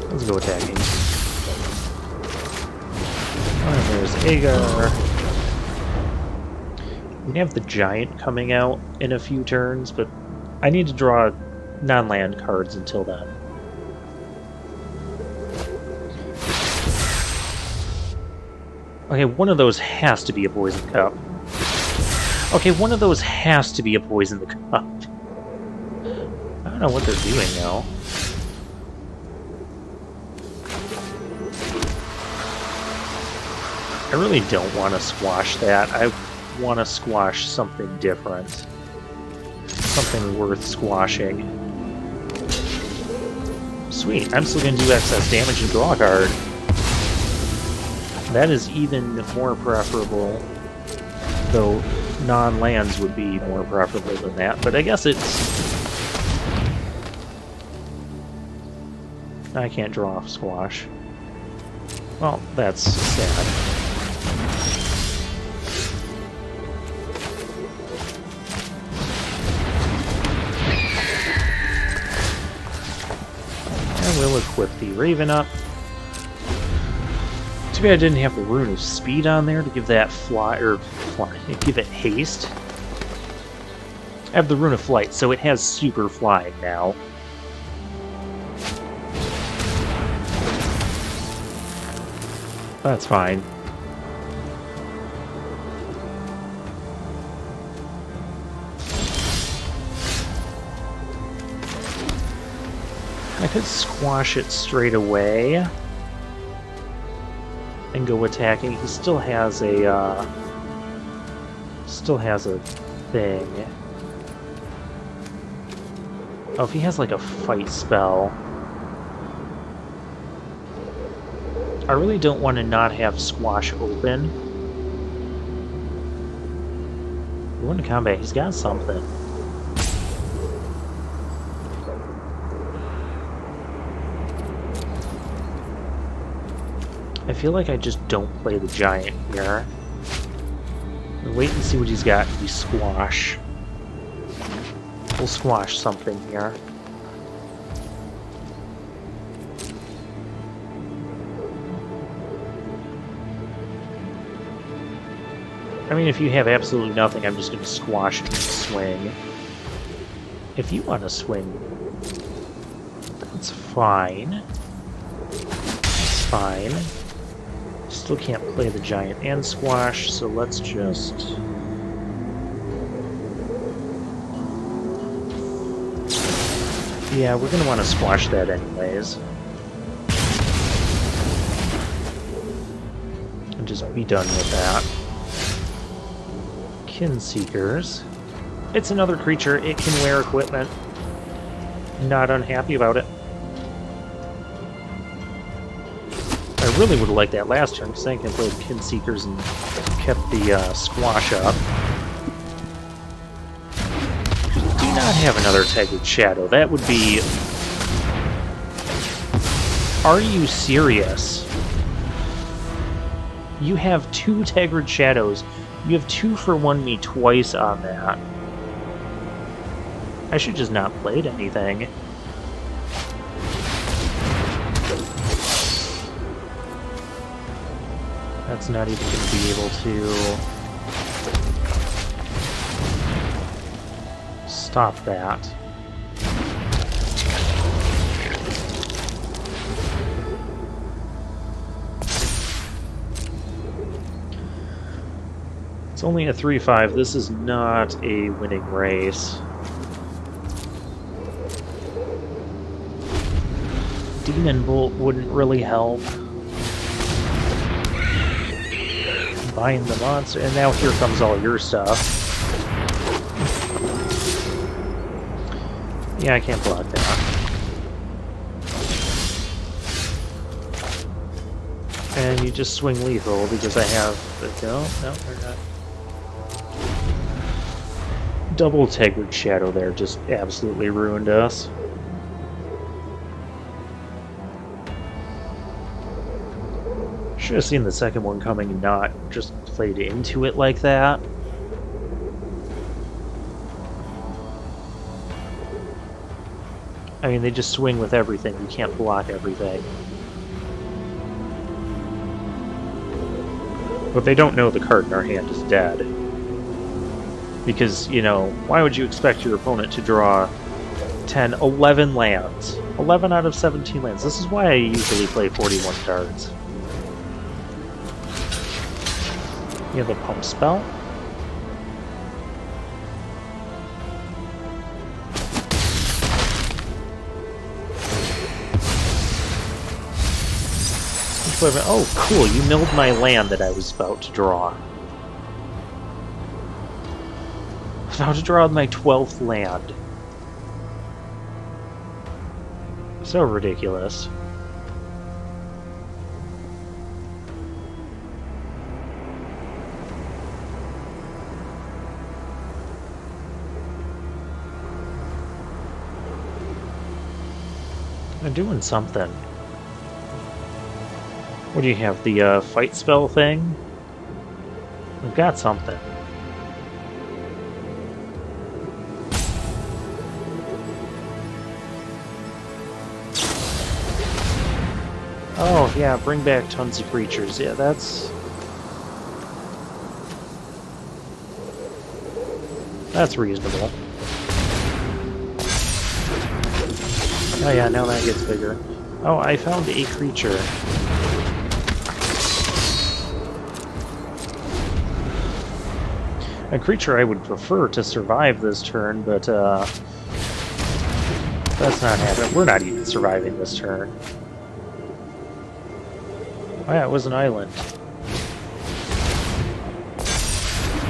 Let's go attacking. Oh, there's Agar. We have the Giant coming out in a few turns, but I need to draw non-land cards until then. Okay, one of those has to be a Poison Cup. Okay, one of those has to be a Poison the Cup. I don't know what they're doing now. I really don't want to squash that. I want to squash something different. Something worth squashing. Sweet, I'm still going to do excess damage and draw a card. That is even more preferable, though non-lands would be more preferable than that, but I guess it's... I can't draw off squash. Well, that's sad. I will equip the Raven up. Too bad I didn't have the Rune of Speed on there to give that give it haste. I have the Rune of Flight, so it has super flying now. That's fine. I could squash it straight away and go attacking. He still has a thing. Oh, if he has like a fight spell. I really don't want to not have squash open. Go into combat, he's got something. I feel like I just don't play the Giant here. Wait and see what he's got. We squash. We'll squash something here. I mean, if you have absolutely nothing, I'm just going to squash and swing. If you want to swing, that's fine. That's fine. Still can't play the Giant and squash, so let's just... Yeah, we're going to want to squash that anyways. And just be done with that. Kinseekers. It's another creature. It can wear equipment. Not unhappy about it. I really would have liked that last turn, because I can play the Pin Seekers and kept the squash up. Do not have another Tethered Shadow. That would be... Are you serious? You have 2 Tethered Shadows. You have 2 for 1 me twice on that. I should just not played anything. That's not even going to be able to stop that. It's only a 3-5. This is not a winning race. Demon Bolt wouldn't really help. Bind the monster, and now here comes all your stuff. Yeah, I can't block that. And you just swing lethal because I have the... No, they're not. Double Tethered Shadow there just absolutely ruined us. Should have seen the second one coming and not just played into it like that. I mean, they just swing with everything. You can't block everything. But they don't know the card in our hand is dead. Because, you know, why would you expect your opponent to draw 10, 11 lands? 11 out of 17 lands. This is why I usually play 41 cards. You have a pump spell. Oh, cool, you milled my land that I was about to draw. I was about to draw my 12th land. So ridiculous. I'm doing something. What do you have? The fight spell thing? We've got something. Oh, yeah, bring back tons of creatures. Yeah, that's reasonable. Oh yeah, now that gets bigger. Oh, I found a creature. A creature I would prefer to survive this turn, but that's not happening. We're not even surviving this turn. Oh yeah, it was an island.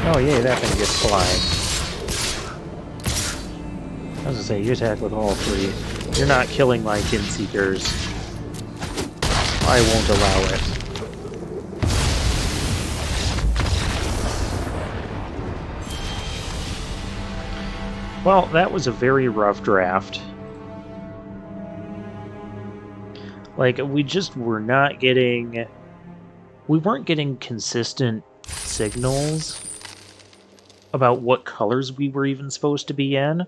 Oh yay, that thing gets flying. I was gonna say, you attack with all 3. You're not killing my Kin Seekers. I won't allow it. Well, that was a very rough draft. Like, we just were not getting... We weren't getting consistent signals about what colors we were even supposed to be in.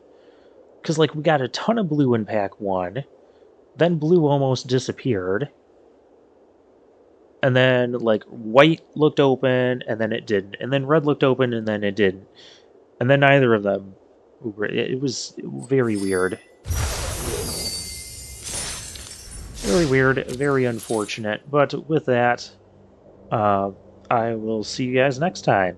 Because, like, we got a ton of blue in pack 1, then blue almost disappeared, and then, like, white looked open, and then it didn't, and then red looked open, and then it didn't, and then neither of them. It was very weird. Very weird, very unfortunate, but with that, I will see you guys next time.